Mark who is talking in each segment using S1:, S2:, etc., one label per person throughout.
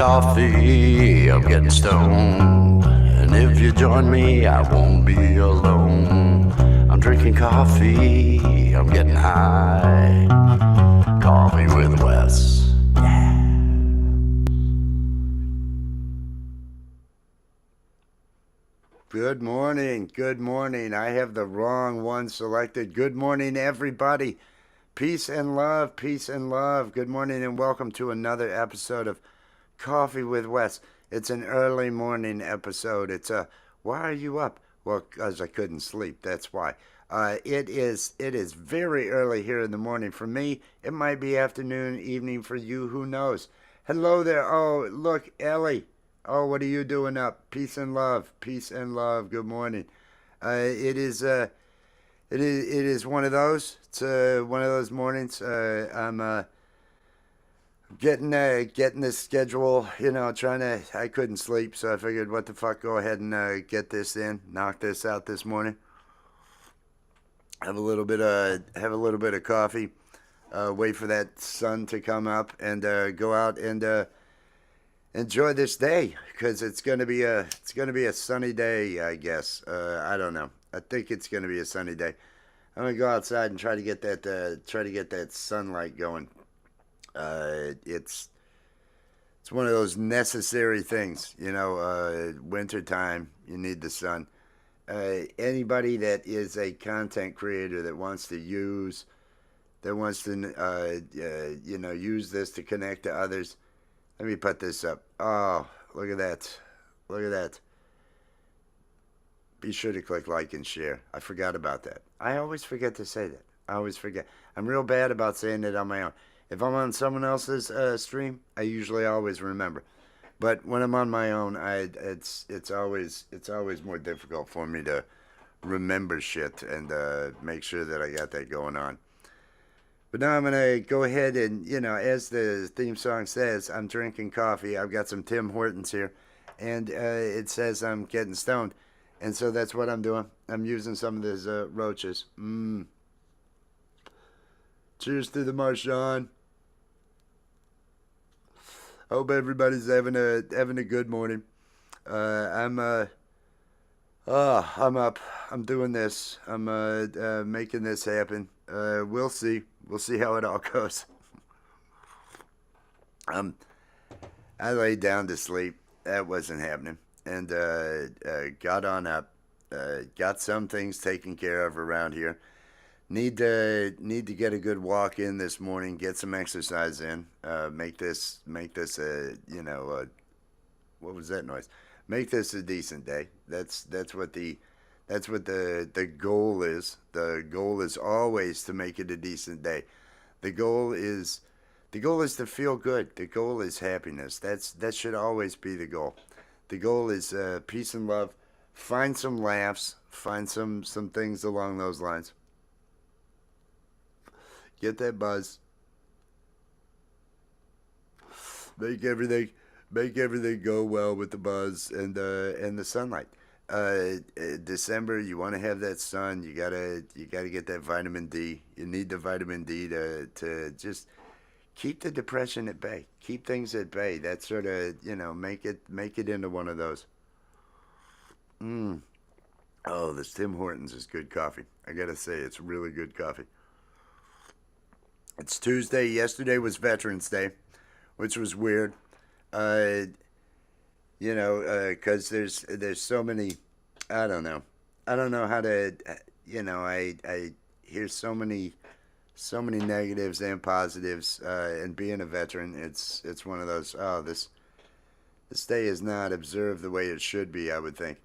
S1: coffee, I'm getting stoned. And if you join me, I won't be alone. I'm drinking coffee, I'm getting high. Coffee with Wes. Good morning, good morning. I have the wrong one selected. Good morning, everybody. Peace and love, peace and love. Good morning and welcome to another episode of Coffee with Wes. It's an early morning episode. Why are you up? Well, because I couldn't sleep, that's why. It is very early here in the morning. For me, it might be afternoon, evening for you, who knows. Hello there. Oh, look, Ellie. Oh, what are you doing up? Peace and love, peace and love. Good morning. It is one of those. It's one of those mornings. I'm getting this schedule. Trying to. I couldn't sleep, so I figured, what the fuck, go ahead and get this in, knock this out this morning. Have a little bit of coffee. Wait for that sun to come up and go out and enjoy this day, because it's gonna be a sunny day, I guess. I don't know. I think it's gonna be a sunny day. I'm gonna go outside and try to get that sunlight going. It's one of those necessary things, winter time, you need the sun. Anybody that is a content creator that wants to use this to connect to others. Let me put this up. Oh, look at that. Look at that. Be sure to click like and share. I forgot about that. I always forget to say that. I always forget. I'm real bad about saying it on my own. If I'm on someone else's stream, I usually always remember. But when I'm on my own, it's always more difficult for me to remember shit and make sure that I got that going on. But now I'm going to go ahead and, as the theme song says, I'm drinking coffee. I've got some Tim Hortons here, and it says I'm getting stoned. And so that's what I'm doing. I'm using some of these roaches. Cheers to the Marchand. Hope everybody's having a good morning. I'm up. I'm doing this. I'm making this happen. We'll see. We'll see how it all goes. I laid down to sleep. That wasn't happening. And got on up. Got some things taken care of around here. Need to get a good walk in this morning. Get some exercise in. Make this what was that noise? Make this a decent day. That's what the goal is. The goal is always to make it a decent day. The goal is to feel good. The goal is happiness. That should always be the goal. The goal is peace and love. Find some laughs. Find some things along those lines. Get that buzz. Make everything go well with the buzz and the sunlight. December, you want to have that sun. You gotta get that vitamin D. You need the vitamin D to just keep the depression at bay. Keep things at bay. That sort of, make it into one of those. Oh, this Tim Hortons is good coffee. I gotta say, it's really good coffee. It's Tuesday. Yesterday was Veterans Day, which was weird. Because there's so many. I don't know how to. I hear so many negatives and positives. And being a veteran, it's one of those. Oh, this day is not observed the way it should be, I would think.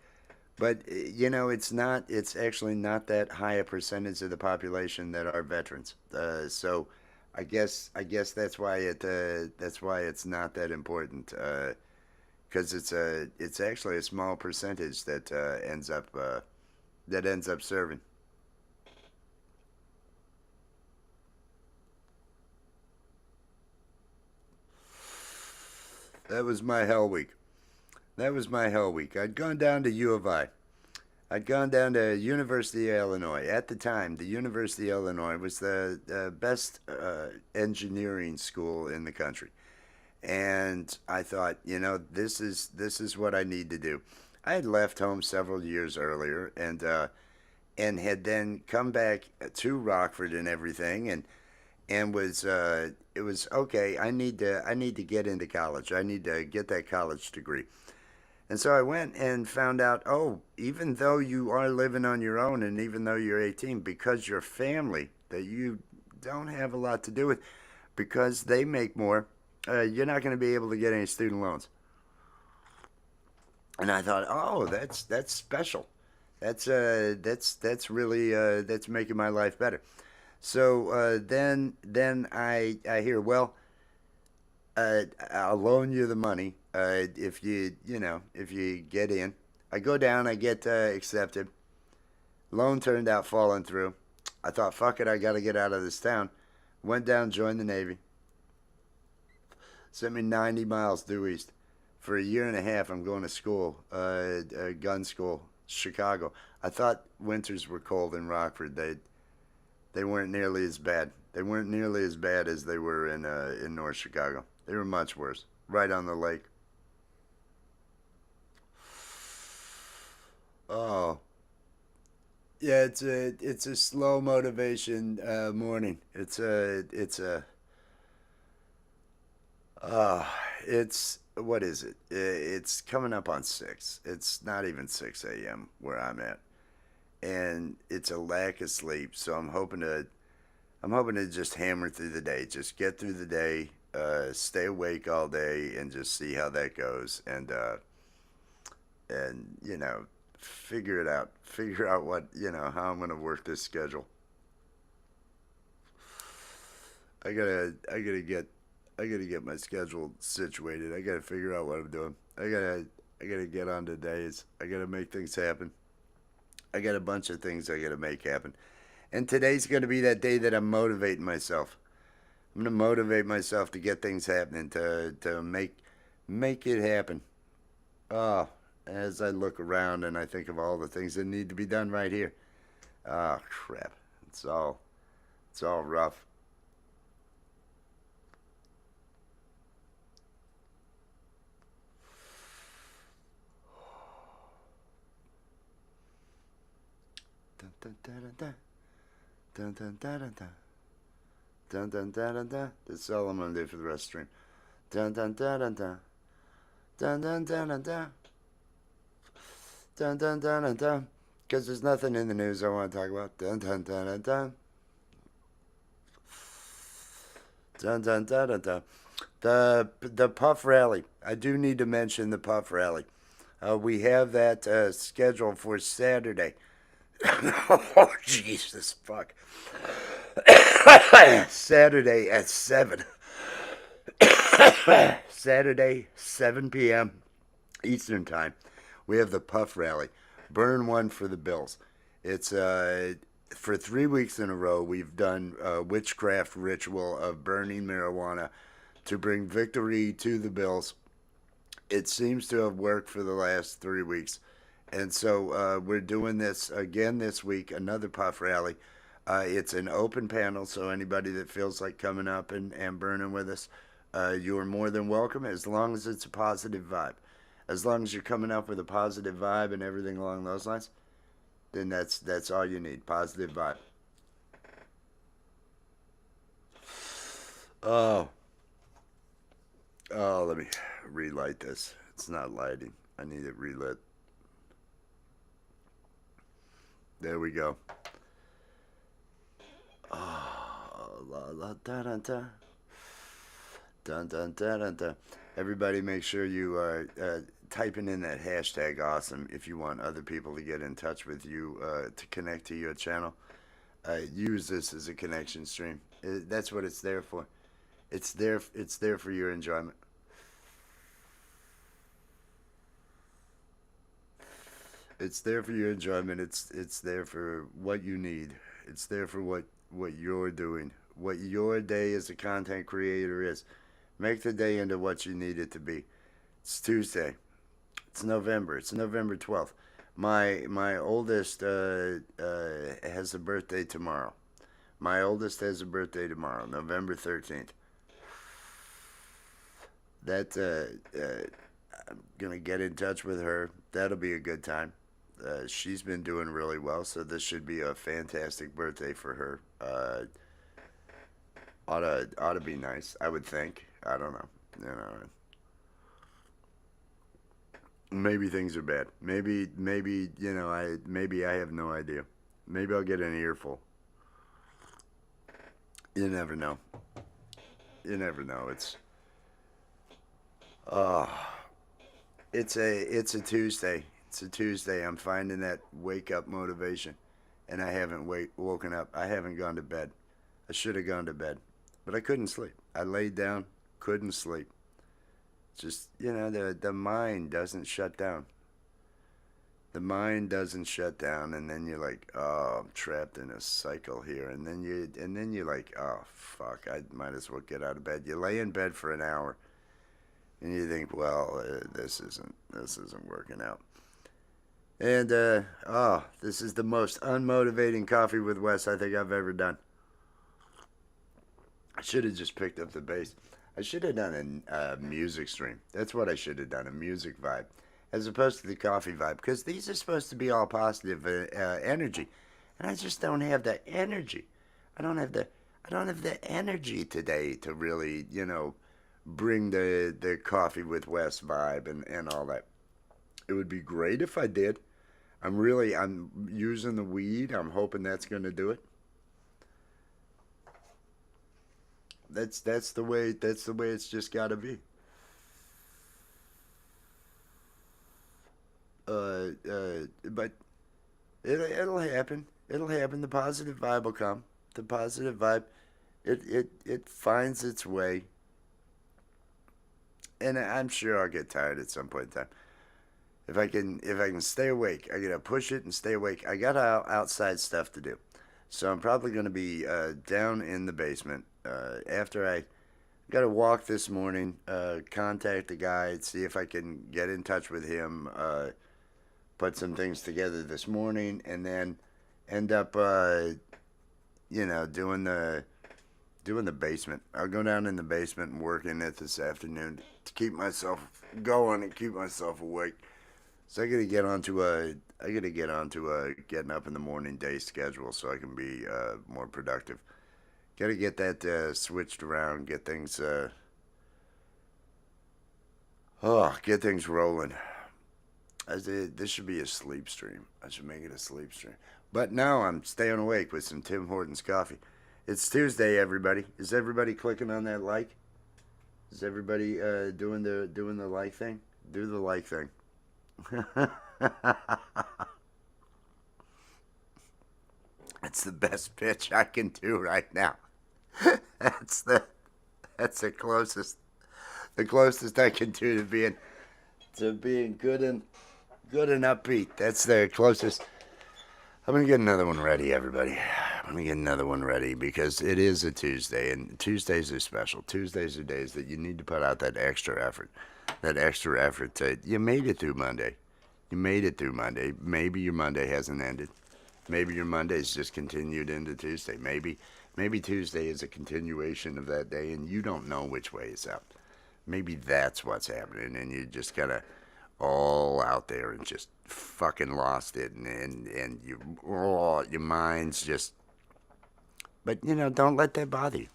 S1: But it's not. It's actually not that high a percentage of the population that are veterans. So I guess that's why it's not that important. Because it's actually a small percentage that ends up serving. That was my hell week. I'd gone down to U of I. I'd gone down to University of Illinois. At the time, the University of Illinois was the best engineering school in the country. And I thought, this is what I need to do. I had left home several years earlier, and had then come back to Rockford and everything, and was it was okay. I need to get into college. I need to get that college degree. And so I went and found out, oh, even though you are living on your own, and even though you're 18, because your family that you don't have a lot to do with, because they make more, you're not going to be able to get any student loans. And I thought, oh, that's special. That's really that's making my life better. So then I hear, well, I'll loan you the money if if you get in. I go down, I get accepted. Loan turned out falling through. I thought, fuck it, I got to get out of this town. Went down, joined the Navy. Sent me 90 miles due east. For a year and a half, I'm going to school, gun school, Chicago. I thought winters were cold in Rockford. They weren't nearly as bad. They weren't nearly as bad as they were in North Chicago. They were much worse. Right on the lake. Oh, yeah. It's a slow motivation morning. Uh, it's what is it? It's coming up on 6. It's not even 6 a.m. where I'm at, and it's a lack of sleep. So I'm hoping to just hammer through the day, just get through the day, stay awake all day, and just see how that goes, and figure it out, figure out what how I'm gonna work this schedule. I gotta get my schedule situated. I gotta figure out what I'm doing. I gotta get on to days. I gotta make things happen. I got a bunch of things I gotta make happen. And today's gonna be that day that I'm motivating myself. I'm gonna motivate myself to get things happening, to make it happen. Oh, as I look around and I think of all the things that need to be done right here. Oh crap. It's all it's all rough. Dun dun dun dun dun dun dun dun dun dun dun dun dun dun. That's all I'm gonna do for the rest of the stream. Dun dun dun dun dun dun dun dun dun dun dun dun dun dun dun. Because there's nothing in the news I want to talk about. Dun dun dun dun dun dun dun dun dun dun. The Puff Rally. I do need to mention the Puff Rally. We have that scheduled for Saturday. Oh Jesus fuck! Saturday at 7. Saturday 7 p.m. Eastern time. We have the Puff Rally. Burn one for the Bills. It's for 3 weeks in a row. We've done a witchcraft ritual of burning marijuana to bring victory to the Bills. It seems to have worked for the last 3 weeks. And so we're doing this again this week, another Puff Rally. It's an open panel, so anybody that feels like coming up and burning with us, you are more than welcome as long as it's a positive vibe. As long as you're coming up with a positive vibe and everything along those lines, then that's all you need. Positive vibe. Oh, oh, let me relight this. It's not lighting. I need it relit. There we go. Oh, la la da da da. Dun dun dun dun dun. Everybody, make sure you are typing in that hashtag awesome if you want other people to get in touch with you to connect to your channel. Use this as a connection stream. That's what it's there for. It's there. It's there for your enjoyment. It's there for your enjoyment. It's there for what you need. It's there for what you're doing. What your day as a content creator is. Make the day into what you need it to be. It's Tuesday. It's November. It's November 12th. My oldest has a birthday tomorrow. My oldest has a birthday tomorrow, November 13th. that I'm gonna get in touch with her. That'll be a good time. She's been doing really well, so this should be a fantastic birthday for her. Ought to be nice, I would think. I don't know. You know, maybe things are bad. Maybe maybe I have no idea. Maybe I'll get an earful. You never know. You never know. Uh it's a Tuesday. It's a Tuesday. I'm finding that wake up motivation, and I haven't woken up. I haven't gone to bed. I should have gone to bed, but I couldn't sleep. I laid down, couldn't sleep. Just the mind doesn't shut down. The mind doesn't shut down, and then you're like, oh, I'm trapped in a cycle here, and then you're like, oh fuck, I might as well get out of bed. You lay in bed for an hour, and you think, well, this isn't working out. And this is the most unmotivating coffee with Wes I think I've ever done. I should have just picked up the bass. I should have done a music stream. That's what I should have done, a music vibe, as opposed to the coffee vibe, because these are supposed to be all positive energy, and I just don't have the energy. I don't have the energy today to really, bring the coffee with Wes vibe and all that. It would be great if I did. I'm using the weed. I'm hoping that's going to do it. That's the way it's just got to be. But it'll happen. It'll happen. The positive vibe will come. The positive vibe, it finds its way, and I'm sure I'll get tired at some point in time. If I can stay awake, I gotta push it and stay awake. I got outside stuff to do, so I'm probably gonna be down in the basement after I got to walk this morning. Contact the guy, see if I can get in touch with him. Put some things together this morning, and then end up doing the basement. I'll go down in the basement and work in it this afternoon to keep myself going and keep myself awake. So I gotta get onto a getting up in the morning day schedule so I can be more productive. Gotta get that switched around, get things rolling. This should be a sleep stream. I should make it a sleep stream. But now I'm staying awake with some Tim Hortons coffee. It's Tuesday, everybody. Is everybody clicking on that like? Is everybody doing the like thing? Do the like thing. That's the best pitch I can do right now. That's the that's the closest I can do to being good and upbeat. That's the closest. I'm gonna get another one ready, everybody. I'm gonna get another one ready because it is a Tuesday, and Tuesdays are special. Tuesdays are days that you need to put out that extra effort. That extra effort to you made it through Monday. You made it through Monday. Maybe your Monday hasn't ended. Maybe your Monday's just continued into Tuesday. Maybe Tuesday is a continuation of that day, and you don't know which way is up. Maybe that's what's happening, and you just gotta all out there and just fucking lost it, and your mind's just. But don't let that bother you.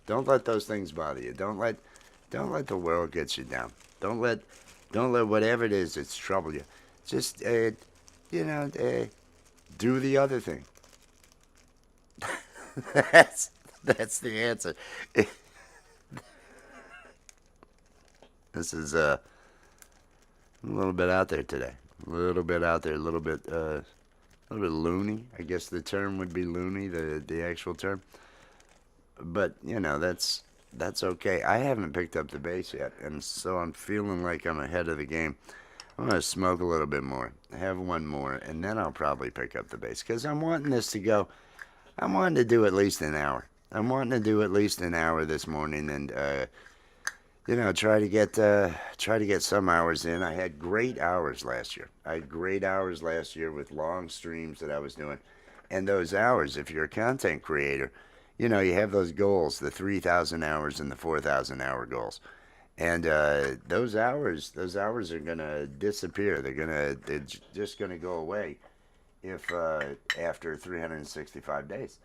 S1: Don't let those things bother you. Don't let the world get you down. Don't let whatever it is that's trouble you. Just do the other thing. that's the answer. This is a little bit out there today. A little bit out there. A little bit loony. I guess the term would be loony. The actual term. But that's okay. I haven't picked up the bass yet, and so I'm feeling like I'm ahead of the game. I'm gonna smoke a little bit more, have one more, and then I'll probably pick up the bass because I'm wanting this to go. I'm wanting to do at least an hour. I'm wanting to do at least an hour this morning, and try to get some hours in. I had great hours last year. I had great hours last year with long streams that I was doing, and those hours, if you're a content creator, you have those goals, the 3,000 hours and the 4,000 hour goals. And those hours are gonna disappear. Just gonna go away if after 365 days.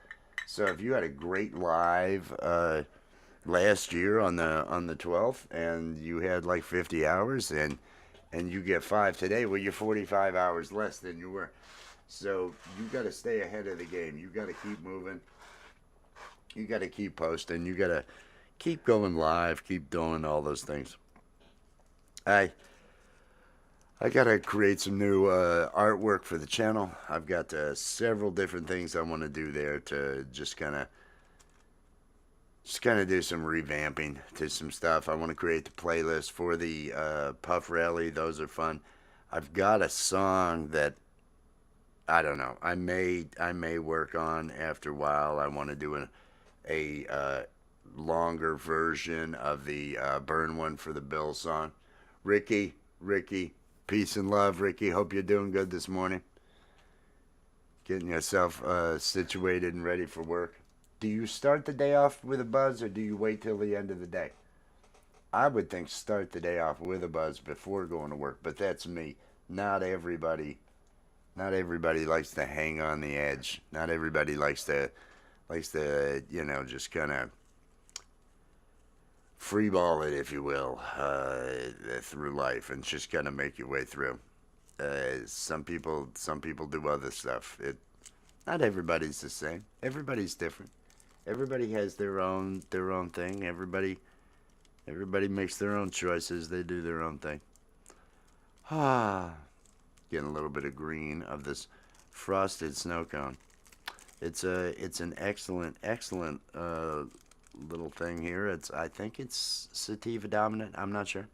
S1: So if you had a great live last year on the 12th and you had like 50 hours and you get 5 today, well, you're 45 hours less than you were. So you got to stay ahead of the game. You got to keep moving. You got to keep posting. You got to keep going live. Keep doing all those things. I I gotta create some new artwork for the channel. I've got several different things I want to do there to just kind of do some revamping to some stuff. I want to create the playlist for the Puff Rally. Those are fun. I've got a song that I don't know. I may work on after a while. I want to do a longer version of the Burn One for the Bill song. Ricky, peace and love, Ricky. Hope you're doing good this morning. Getting yourself situated and ready for work. Do you start the day off with a buzz or do you wait till the end of the day? I would think start the day off with a buzz before going to work, but that's me. Not everybody not everybody likes to hang on the edge. Not everybody likes to just kind of freeball it, if you will, through life and just kind of make your way through. Some people do other stuff. Not everybody's the same. Everybody's different. Everybody has their own thing. Everybody makes their own choices. They do their own thing. Ah, getting a little bit of green of this frosted snow cone. It's an excellent little thing here. I think it's sativa dominant. I'm not sure.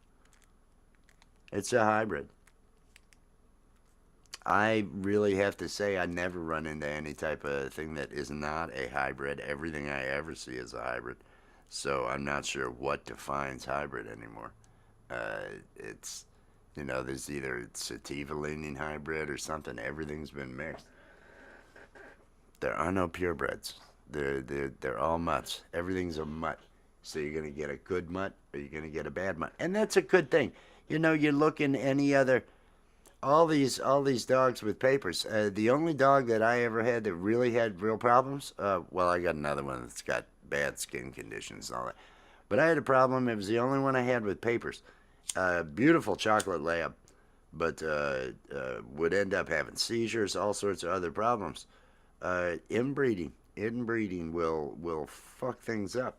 S1: It's a hybrid. I really have to say I never run into any type of thing that is not a hybrid. Everything I ever see is a hybrid. So I'm not sure what defines hybrid anymore. It's there's either sativa leaning hybrid or something. Everything's been mixed. There are no purebreds. They're all mutts. Everything's a mutt. So you're gonna get a good mutt or you're gonna get a bad mutt, and that's a good thing. You look in any other all these dogs with papers. The only dog that I ever had that really had real problems. Well, I got another one that's got bad skin conditions and all that. But I had a problem. It was the only one I had with papers. Beautiful chocolate lab, but would end up having seizures, all sorts of other problems. Inbreeding will fuck things up.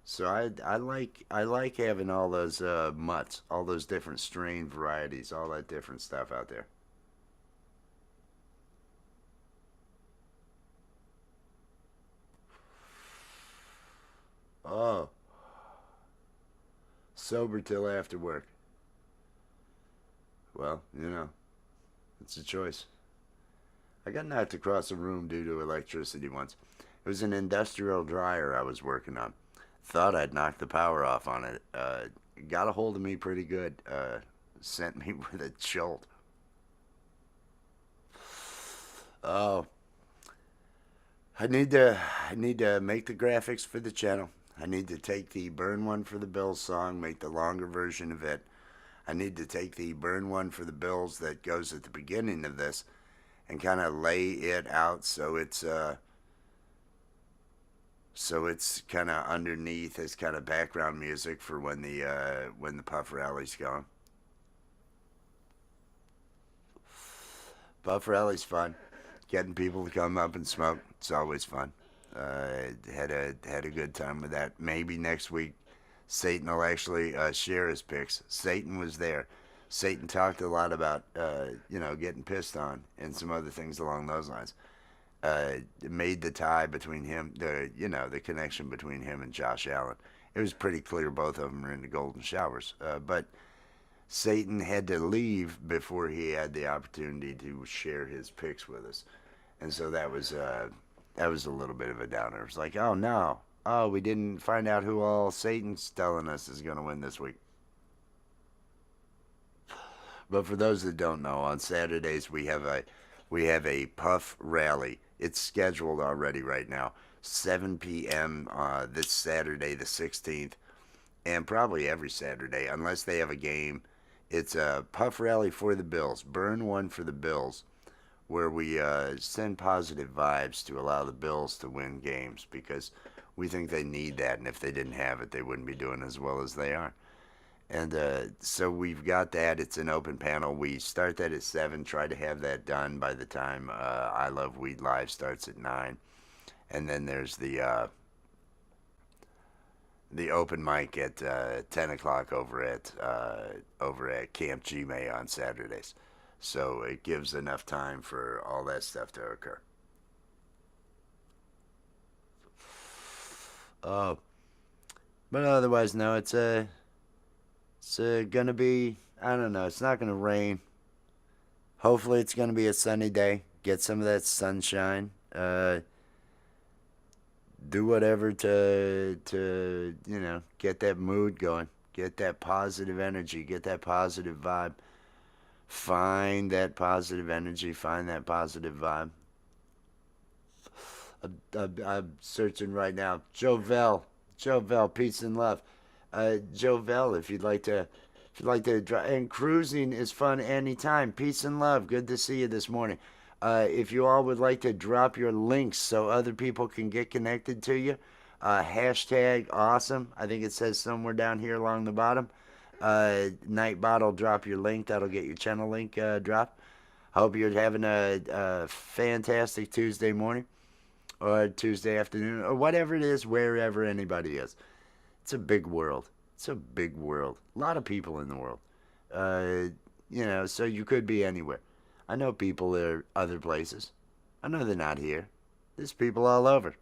S1: So I like having all those mutts, all those different strain varieties, all that different stuff out there. Oh, sober till after work. Well, it's a choice. I got knocked across the room due to electricity once. It was an industrial dryer I was working on. Thought I'd knocked the power off on it. Got a hold of me pretty good. Sent me with a jolt. Oh, I need to make the graphics for the channel. I need to take the Burn One for the Bills song, make the longer version of it. I need to take the Burn One for the Bills that goes at the beginning of this and kind of lay it out so it's kind of underneath as kind of background music for when the Puff Rally's going. Puff Rally's fun. Getting people to come up and smoke, it's always fun. Had a good time with that. Maybe next week, Satan will actually share his picks. Satan was there. Satan talked a lot about getting pissed on and some other things along those lines. Made the tie between him, the connection between him and Josh Allen. It was pretty clear both of them were in the golden showers. But Satan had to leave before he had the opportunity to share his picks with us, and so that was a little bit of a downer. It was like, oh no, oh we didn't find out who all Satan's telling us is going to win this week. But for those that don't know, on Saturdays we have a Puff Rally. It's scheduled already right now, 7 p.m. This Saturday, the 16th, and probably every Saturday, unless they have a game. It's a puff rally for the Bills, burn one for the Bills, where we send positive vibes to allow the Bills to win games because we think they need that, and if they didn't have it, they wouldn't be doing as well as they are. And so we've got that. It's an open panel. We start that at 7. Try to have that done by the time I Love Weed Live starts at 9. And then there's the open mic at 10 o'clock over at Camp Gmail on Saturdays. So it gives enough time for all that stuff to occur. Uh, but otherwise, no, it's gonna be. I don't know. It's not gonna rain. Hopefully, it's gonna be a sunny day. Get some of that sunshine. Do whatever to get that mood going, get that positive energy, get that positive vibe. Find that positive energy, find that positive vibe. I'm searching right now. Jovel, peace and love. Jovel, if you'd like to drive, and cruising is fun anytime. Peace and love. Good to see you this morning. If you all would like to drop your links so other people can get connected to you, hashtag awesome. I think it says somewhere down here along the bottom. Nightbot, drop your link. That'll get your channel link dropped. Hope you're having a fantastic Tuesday morning or Tuesday afternoon or whatever it is, wherever anybody is. It's a big world. It's a big world. A lot of people in the world. So you could be anywhere. I know people that are other places. I know they're not here. There's people all over.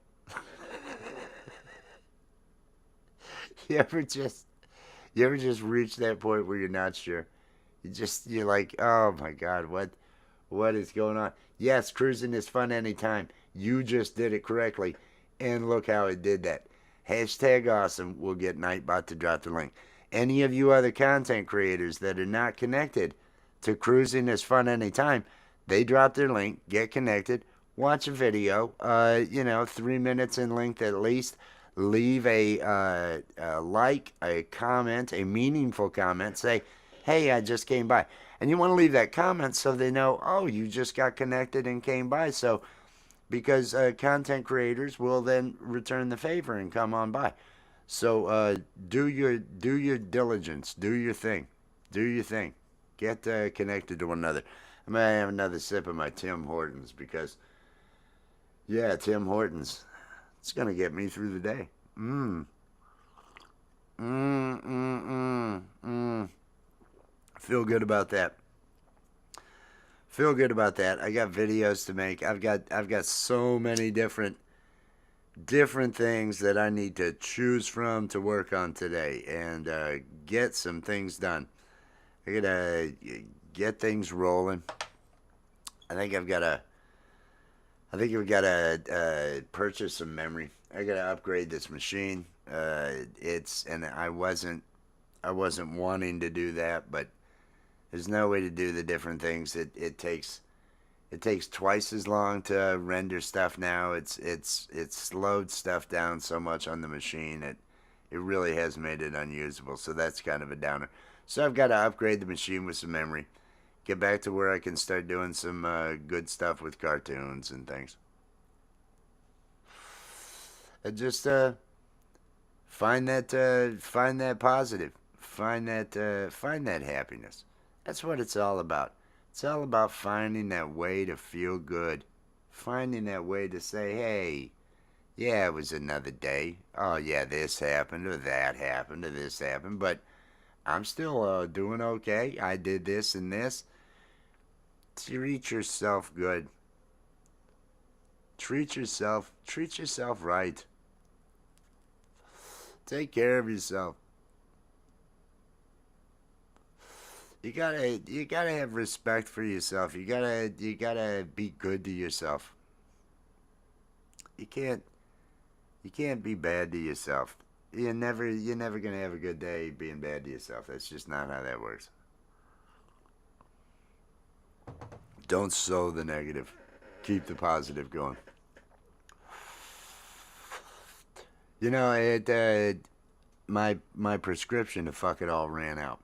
S1: you ever just you ever just reach that point where you're not sure? You're like, oh my God, what is going on? Yes, cruising is fun anytime. You just did it correctly. And look how it did that. Hashtag awesome. We'll get Nightbot to drop the link. Any of you other content creators that are not connected to cruising is fun anytime, they drop their link, get connected, watch a video, 3 minutes in length at least. Leave a like, a comment, a meaningful comment. Say, hey, I just came by. And you want to leave that comment so they know, oh, you just got connected and came by. So, because content creators will then return the favor and come on by. So do your diligence, do your thing, get connected to one another. I'm gonna have another sip of my Tim Hortons because, yeah, Tim Hortons, it's gonna get me through the day. Feel good about that. Feel good about that. I got videos to make. I've got so many different things that I need to choose from to work on today and get some things done. I gotta get things rolling. I think I've gotta purchase some memory. I gotta upgrade this machine. And I wasn't wanting to do that, but there's no way to do the different things. It takes twice as long to render stuff now. It's slowed stuff down so much on the machine. It really has made it unusable. So that's kind of a downer. So I've got to upgrade the machine with some memory. Get back to where I can start doing some good stuff with cartoons and things. And just find that positive. Find that happiness. That's what it's all about. It's all about finding that way to feel good. Finding that way to say, hey, yeah, it was another day. Oh, yeah, this happened or that happened or this happened. But I'm still doing okay. I did this and this. Treat yourself good. Treat yourself right. Take care of yourself. You gotta have respect for yourself. You gotta be good to yourself. You can't be bad to yourself. You're never gonna have a good day being bad to yourself. That's just not how that works. Don't sow the negative. Keep the positive going. my prescription to fuck it all ran out.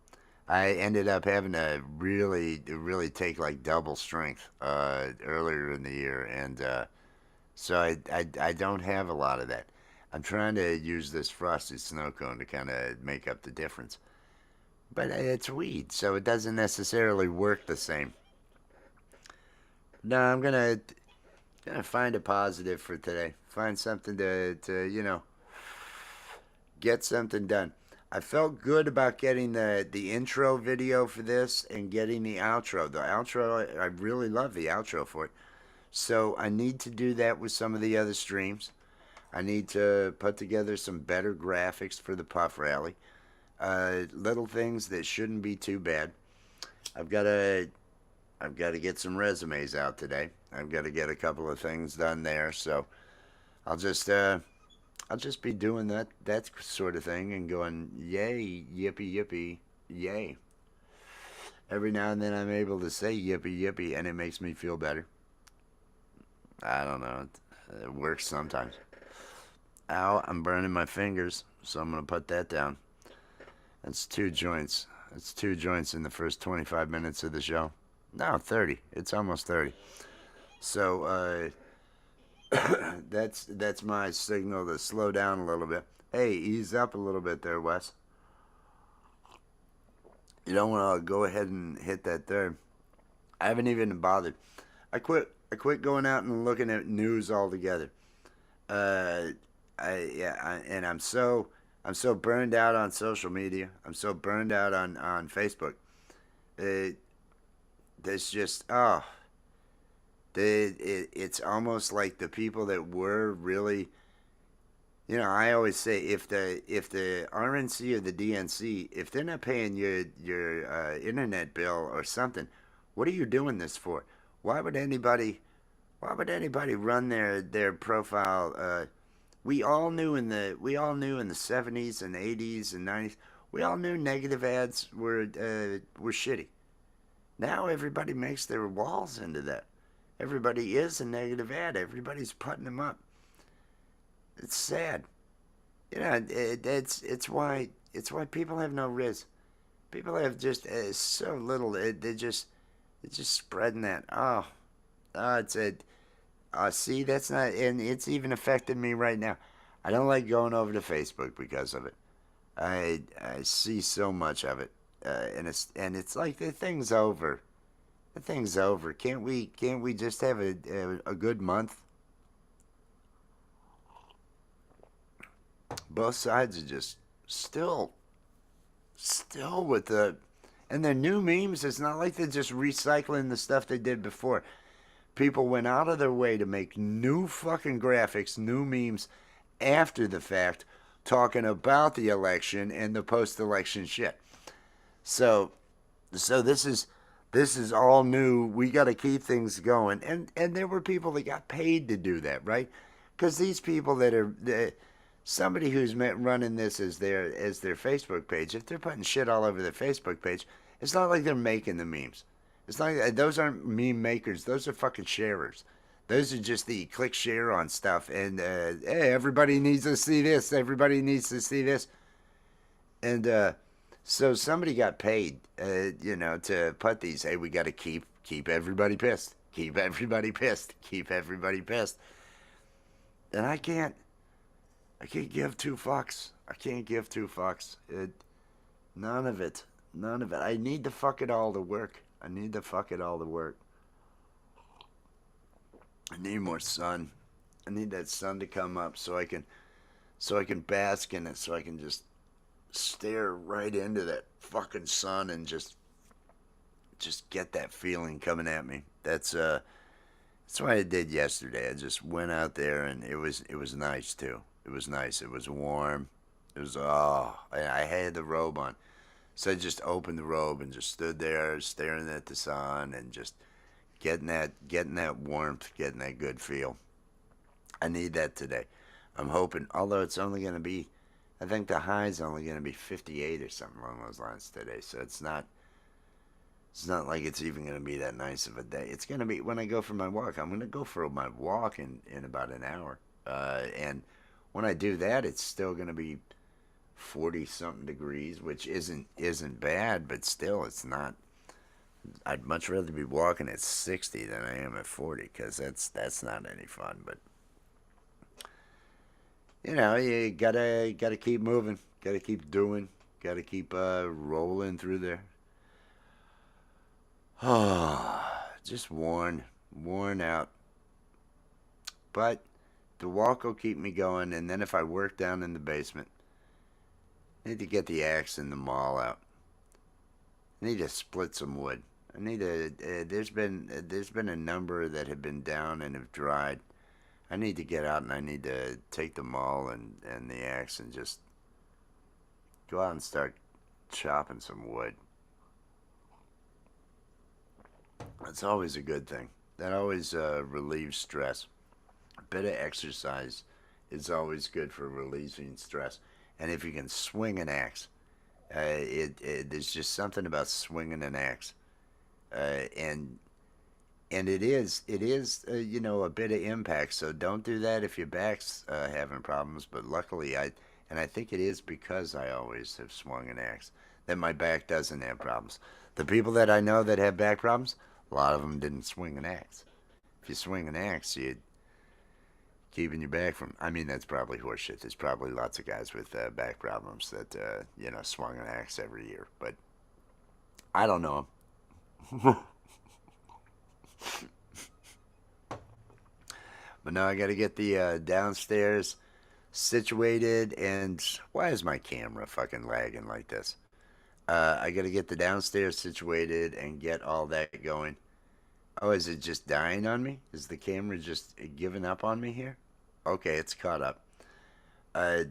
S1: I ended up having to really take like double strength earlier in the year, and so I don't have a lot of that. I'm trying to use this frosted snow cone to kind of make up the difference, but it's weed, so it doesn't necessarily work the same. No, I'm gonna find a positive for today. Find something to get something done. I felt good about getting the intro video for this and getting the outro. The outro, I really love the outro for it. So I need to do that with some of the other streams. I need to put together some better graphics for the Puff Rally. Little things that shouldn't be too bad. I've got to I've got to get some resumes out today. I've got to get a couple of things done there. So I'll just I'll just be doing that sort of thing and going yay yippee yippee yay. Every now and then I'm able to say yippee yippee and it makes me feel better. I don't know. It works sometimes. Ow, I'm burning my fingers, so I'm gonna put that down. That's two joints. That's two joints in the first 25 minutes of the show. No, 30. It's almost 30. So that's my signal to slow down a little bit. Hey, ease up a little bit there, Wes. You don't want to go ahead and hit that third. I haven't even bothered. I quit going out and looking at news altogether. Uh, and I'm so burned out on social media. I'm so burned out on Facebook. It, there's just it's almost like the people that were really, I always say if the RNC or the DNC, if they're not paying your internet bill or something, what are you doing this for? Why would anybody why would anybody run their profile? We all knew in the 70s and 80s and 90s. We all knew negative ads were shitty. Now everybody makes their walls into that. Everybody is a negative ad. Everybody's putting them up. It's sad. It's why people have no riz. People have just so little. It's just spreading that. It's a. See, that's not, and it's even affecting me right now. I don't like going over to Facebook because of it. I see so much of it, and it's like the thing's over. The thing's over. Can't we just have a good month? Both sides are just still with the, and their new memes. It's not like they're just recycling the stuff they did before. People went out of their way to make new fucking graphics, new memes after the fact, talking about the election and the post-election shit. So, so this is all new. We got to keep things going, and there were people that got paid to do that, right? Because these people that are somebody who's running this as their Facebook page, if they're putting shit all over their Facebook page, it's not like they're making the memes. It's not those aren't meme makers. Those are fucking sharers. Those are just the click share on stuff, and hey, everybody needs to see this. Everybody needs to see this, and so somebody got paid, to put these. Hey, we got to keep everybody pissed. Keep everybody pissed. Keep everybody pissed. And I can't give two fucks. I can't give two fucks. None of it. None of it. I need the fuck it all to work. I need the fuck it all to work. I need more sun. I need that sun to come up so I can bask in it, so I can just stare right into that fucking sun and just get that feeling coming at me. That's what I did yesterday. I just went out there and it was nice too. It was nice. It was warm. It was I had the robe on. So I just opened the robe and just stood there staring at the sun and just getting that warmth, getting that good feel. I need that today. I'm hoping, although it's only going to be, I think the high's only going to be 58 or something along those lines today. So it's not like it's even going to be that nice of a day. It's going to be when I go for my walk. I'm going to go for my walk in about an hour. And when I do that, it's still going to be 40 something degrees, which isn't bad, but still it's not. I'd much rather be walking at 60 than I am at 40 because that's not any fun. But you gotta keep moving, gotta keep doing, gotta keep rolling through there. Oh, just worn out. But the walk will keep me going, and then if I work down in the basement, I need to get the axe and the maul out. I need to split some wood. I need to. There's been a number that have been down and have dried. I need to get out and I need to take the maul and the axe and just go out and start chopping some wood. That's always a good thing. That always relieves stress. A bit of exercise is always good for relieving stress. And if you can swing an axe, there's just something about swinging an axe, and it is a bit of impact. So don't do that if your back's having problems. But luckily, I think it is because I always have swung an axe that my back doesn't have problems. The people that I know that have back problems, a lot of them didn't swing an axe. If you swing an axe, you keeping your back from. I mean, that's probably horseshit. There's probably lots of guys with back problems that swung an axe every year, but I don't know them. But now I got to get the downstairs situated. And why is my camera fucking lagging like this? I got to get the downstairs situated and get all that going. Oh, is it just dying on me? Is the camera just giving up on me here? Okay, it's caught up. Uh,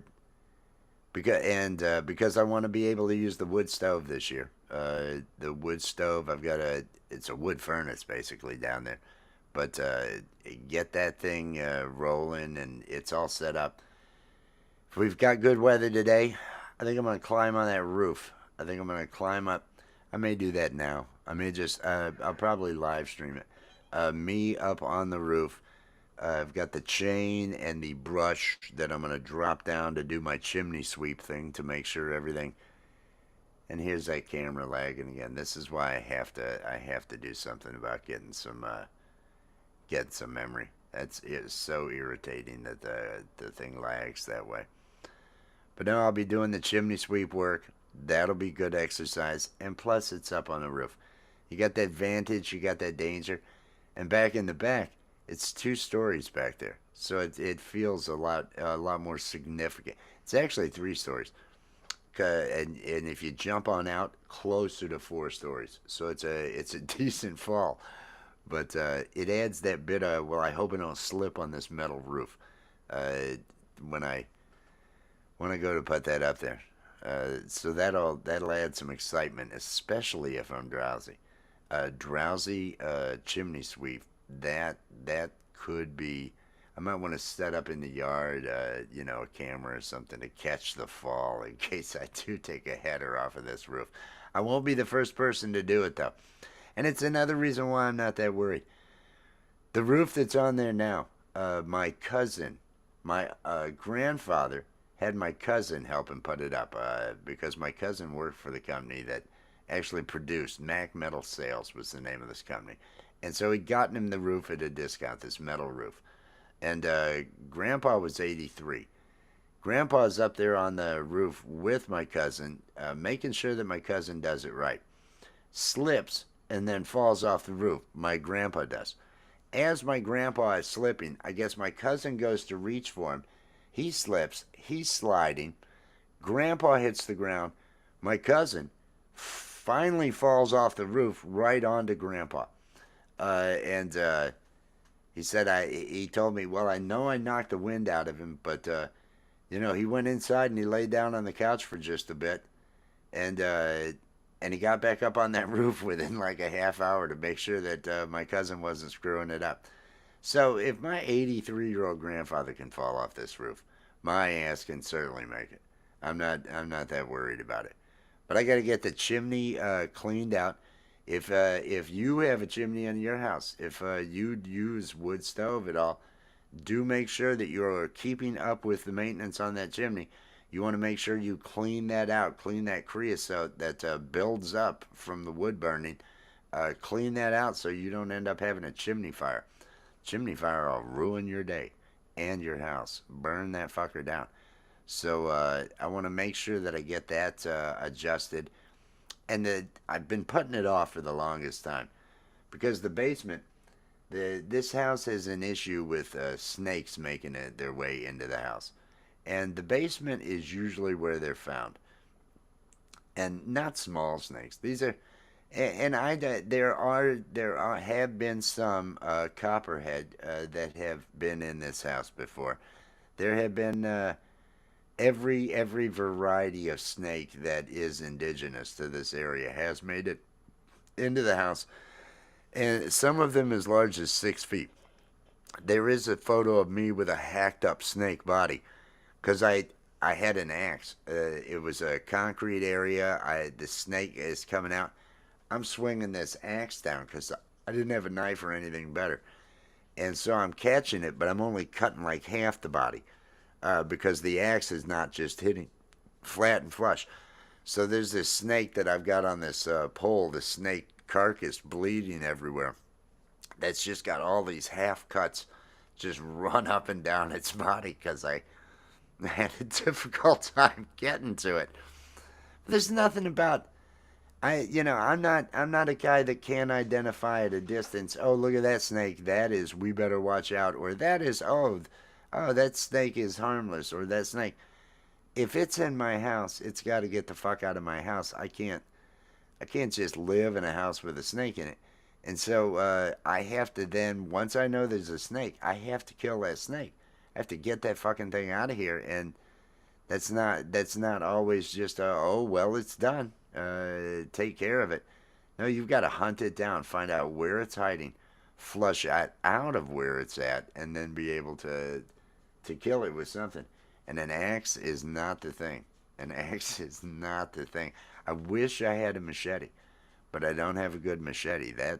S1: because I want to be able to use the wood stove this year. The wood stove, it's a wood furnace basically down there. But get that thing rolling and it's all set up. If we've got good weather today, I think I'm going to climb on that roof. I think I'm going to climb up. I may do that now. I may just, I'll probably live stream it. Me up on the roof. I've got the chain and the brush that I'm going to drop down to do my chimney sweep thing to make sure everything. And here's that camera lagging again. This is why I have to do something about getting some memory. It's so irritating that the thing lags that way. But now I'll be doing the chimney sweep work. That'll be good exercise. And plus, it's up on the roof. You got that vantage, you got that danger. And back in the back, it's 2 stories back there. So it feels a lot more significant. It's actually 3 stories. And if you jump on out, closer to 4 stories. So it's a decent fall. But it adds that bit of, well, I hope I don't slip on this metal roof uh, when I go to put that up there. So that'll add some excitement, especially if I'm drowsy. Drowsy chimney sweep. That could be. I might want to set up in the yard, a camera or something to catch the fall in case I do take a header off of this roof. I won't be the first person to do it though, and it's another reason why I'm not that worried. The roof that's on there now, my cousin, my grandfather had my cousin help him put it up because my cousin worked for the company that actually produced Mac Metal Sales was the name of this company, and so he'd gotten him the roof at a discount, this metal roof. And Grandpa was 83. Grandpa's up there on the roof with my cousin, making sure that my cousin does it right. Slips and then falls off the roof. My grandpa does. As my grandpa is slipping, I guess my cousin goes to reach for him. He slips. He's sliding. Grandpa hits the ground. My cousin finally falls off the roof right onto Grandpa. And he said, he told me, well, I know I knocked the wind out of him, but, he went inside and he laid down on the couch for just a bit. And, and he got back up on that roof within like a half hour to make sure that my cousin wasn't screwing it up. So if my 83-year-old grandfather can fall off this roof, my ass can certainly make it. I'm not that worried about it. But I got to get the chimney cleaned out. If you have a chimney in your house, if you use wood stove at all, do make sure that you're keeping up with the maintenance on that chimney. You want to make sure you clean that out, clean that creosote that builds up from the wood burning. Clean that out so you don't end up having a chimney fire. Chimney fire will ruin your day and your house. Burn that fucker down. So I want to make sure that I get that adjusted. And I've been putting it off for the longest time because the basement, this house has an issue with snakes making their way into the house. And the basement is usually where they're found. And not small snakes. These are, and there have been some copperhead that have been in this house before. There have been every variety of snake that is indigenous to this area has made it into the house, and some of them as large as 6 feet. There is a photo of me with a hacked up snake body because I had an axe. It was a concrete area. The snake is coming out. I'm swinging this axe down because I didn't have a knife or anything better, and so I'm catching it, but I'm only cutting like half the body because the axe is not just hitting flat and flush. So there's this snake that I've got on this pole. The snake carcass bleeding everywhere. That's just got all these half cuts just run up and down its body because I had a difficult time getting to it. There's nothing about I'm not a guy that can identify at a distance. Oh, look at that snake. That is, we better watch out. Or that is, that snake is harmless. Or that snake. If it's in my house, it's got to get the fuck out of my house. I can't just live in a house with a snake in it. And so I have to then, once I know there's a snake, I have to kill that snake. I have to get that fucking thing out of here. And that's not always just oh well, it's done. Take care of it. No, you've got to hunt it down, find out where it's hiding, flush it out of where it's at, and then be able to kill it with something. And an axe is not the thing. An axe is not the thing. I wish I had a machete, but I don't have a good machete. That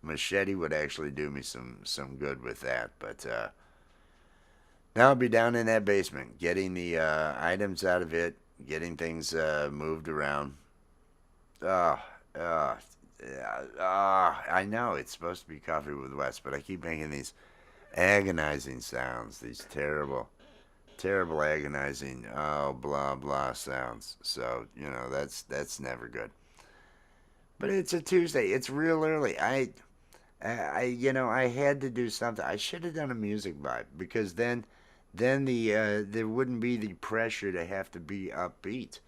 S1: machete would actually do me some good with that. But now I'll be down in that basement, getting the items out of it, getting things moved around. Uh, uh, I know it's supposed to be Coffee with Wes, but I keep making these agonizing sounds, these terrible, terrible agonizing, oh, blah, blah sounds. So, that's never good. But it's a Tuesday. It's real early. I had to do something. I should have done a music vibe because then there wouldn't be the pressure to have to be upbeat.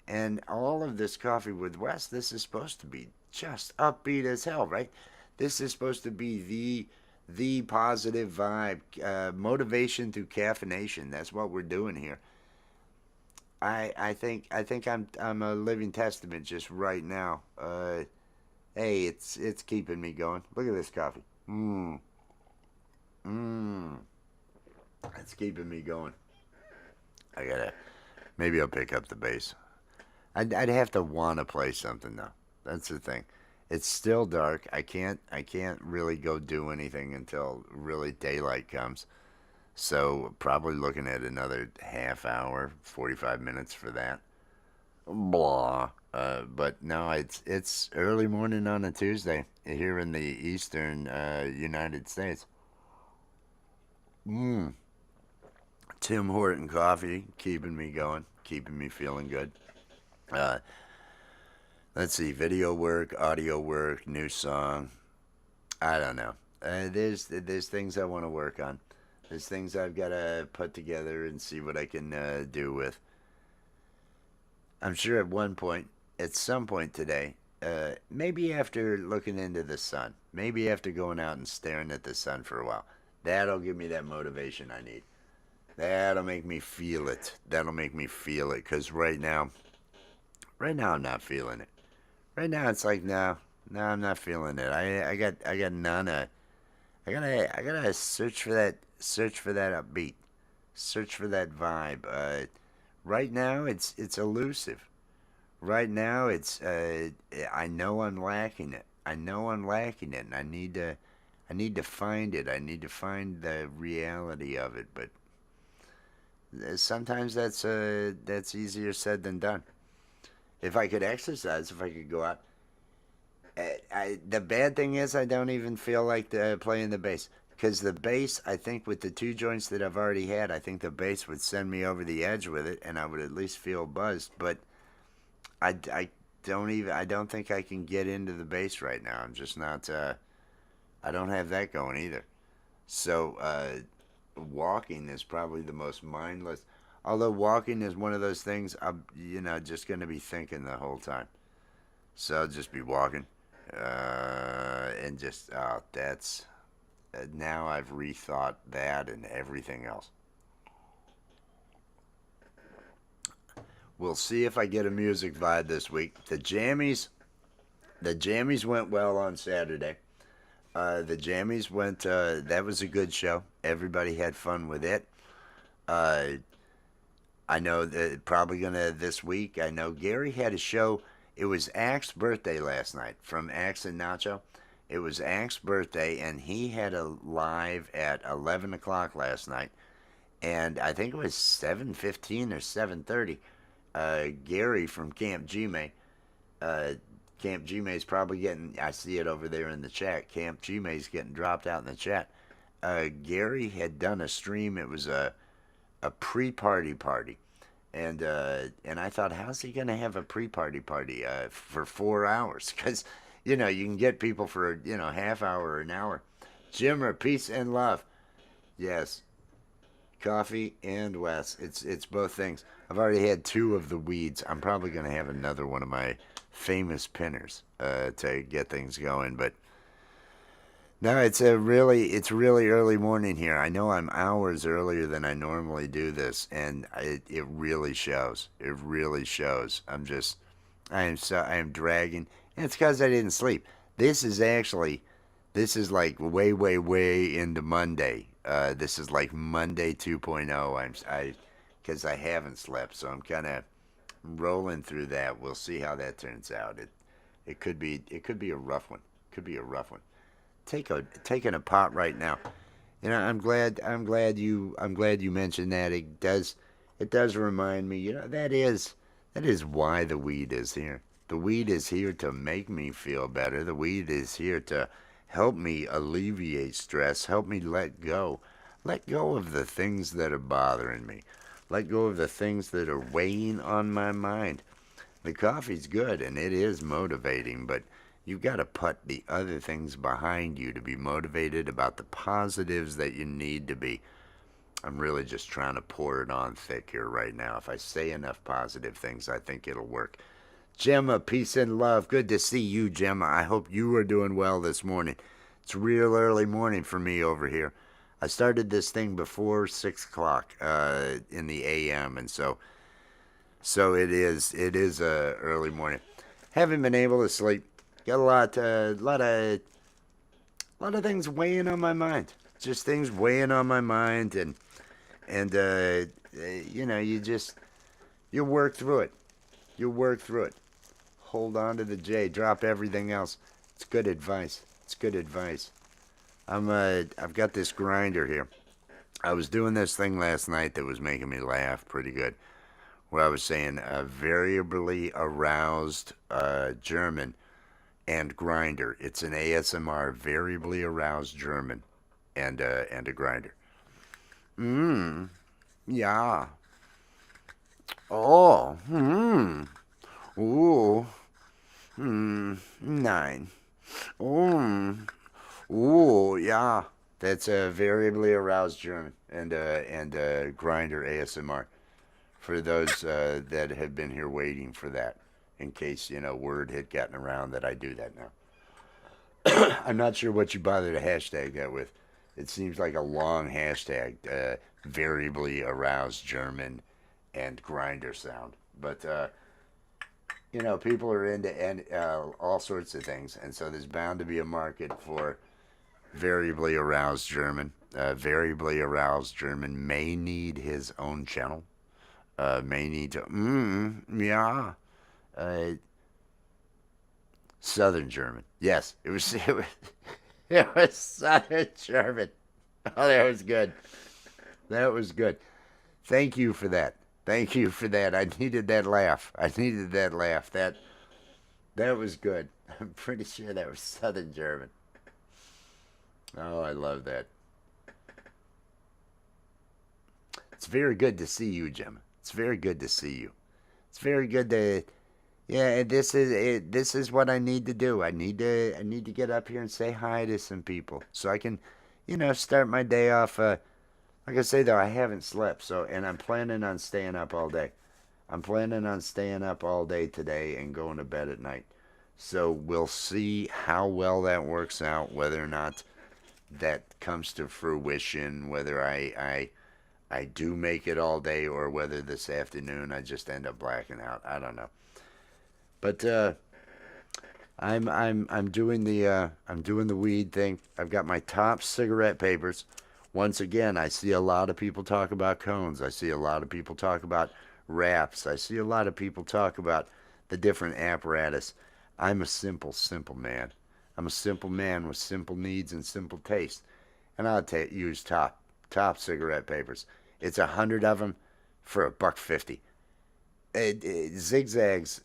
S1: And all of this Coffee with Wes, this is supposed to be just upbeat as hell, right? This is supposed to be the positive vibe, motivation through caffeination. That's what we're doing here. I think I'm a living testament just right now. Hey, it's keeping me going. Look at this coffee. Mmm. Mmm. It's keeping me going. Maybe I'll pick up the bass. I'd have to want to play something though. That's the thing. It's still dark. I can't really go do anything until really daylight comes. So probably looking at another half hour, 45 minutes for that. Blah. But no, it's early morning on a Tuesday here in the eastern United States. Mmm. Tim Horton coffee, keeping me going, keeping me feeling good. Uh, let's see, video work, audio work, new song. I don't know. There's things I want to work on. There's things I've got to put together and see what I can do with. I'm sure at some point today, maybe after looking into the sun, maybe after going out and staring at the sun for a while, that'll give me that motivation I need. That'll make me feel it. That'll make me feel it. Cause right now I'm not feeling it. Right now it's like no, no, I'm not feeling it. I got none of. I gotta search for that upbeat, search for that vibe. Right now it's elusive. Right now I know I'm lacking it. I know I'm lacking it, and I need to find it. I need to find the reality of it, but sometimes that's easier said than done. If I could exercise, if I could go out, the bad thing is I don't even feel like playing the bass because the bass, I think with the two joints that I've already had, I think the bass would send me over the edge with it, and I would at least feel buzzed. But I don't even I don't think I can get into the bass right now. I'm just not. I don't have that going either. So walking is probably the most mindless. Although walking is one of those things I'm just going to be thinking the whole time. So I'll just be walking, and just that's now I've rethought that and everything else. We'll see if I get a music vibe this week. The jammies went well on Saturday. The jammies went. That was a good show. Everybody had fun with it. Uh, I know that probably gonna this week. I know Gary had a show. It was Axe's birthday last night from Axe and Nacho. It was Axe's birthday, and he had a live at 11 o'clock last night, and I think it was 7:15 or 7:30. Gary from Camp Gmail. Uh, Camp Gmay's probably getting. I see it over there in the chat. Camp Gmay's getting dropped out in the chat. Gary had done a stream. It was a pre-party party, and I thought, how's he gonna have a pre-party party for 4 hours? Because you can get people for half hour or an hour. Jimmer, peace and love. Yes, coffee and Wes. It's both things. I've already had two of the weeds. I'm probably gonna have another one of my famous pinners to get things going, but no, it's really early morning here. I know I'm hours earlier than I normally do this, and it really shows. It really shows. I am dragging, and it's because I didn't sleep. This is actually, this is like way, way, way into Monday. This is like Monday 2.0. Because I haven't slept, so I'm kind of rolling through that. We'll see how that turns out. It could be a rough one. Could be a rough one. Taking a pot right now. I'm glad you mentioned that. It does remind me. That is why the weed is here. The weed is here to make me feel better. The weed is here to help me alleviate stress, help me let go. Let go of the things that are bothering me. Let go of the things that are weighing on my mind. The coffee's good and it is motivating, but you've got to put the other things behind you to be motivated about the positives that you need to be. I'm really just trying to pour it on thick here right now. If I say enough positive things, I think it'll work. Gemma, peace and love. Good to see you, Gemma. I hope you are doing well this morning. It's real early morning for me over here. I started this thing before 6 o'clock in the a.m., and so it is early morning. Haven't been able to sleep. Got a lot of things weighing on my mind. Just things weighing on my mind, and you work through it. You work through it. Hold on to the J. Drop everything else. It's good advice. It's good advice. I've got this grinder here. I was doing this thing last night that was making me laugh pretty good, where I was saying variably aroused German and grinder. It's an ASMR, variably aroused German, and a grinder. Mmm. Yeah. Oh. Hmm. Ooh. Hmm. Nine. Ooh. Ooh. Yeah. That's a variably aroused German and grinder ASMR for those that have been here waiting for that. In case word had gotten around that I do that now. I'm not sure what you bother to hashtag that with. It seems like a long hashtag. Variably aroused German and grinder sound, but people are into all sorts of things, and so there's bound to be a market for variably aroused German. Variably aroused German may need his own channel. May need to. Yeah. Uh, Southern German. Yes, it was. It was Southern German. Oh, that was good. That was good. Thank you for that. Thank you for that. I needed that laugh. I needed that laugh. That was good. I'm pretty sure that was Southern German. Oh, I love that. It's very good to see you, Jim. It's very good to see you. It's very good to yeah, this is it, this is what I need to do. I need to get up here and say hi to some people so I can, start my day off like I say though, I haven't slept, so and I'm planning on staying up all day. I'm planning on staying up all day today and going to bed at night. So we'll see how well that works out, whether or not that comes to fruition, whether I do make it all day or whether this afternoon I just end up blacking out. I don't know. But I'm doing the weed thing. I've got my top cigarette papers. Once again, I see a lot of people talk about cones. I see a lot of people talk about wraps. I see a lot of people talk about the different apparatus. I'm a simple man. I'm a simple man with simple needs and simple taste, and use top cigarette papers. It's 100 of them for $1.50. Zigzags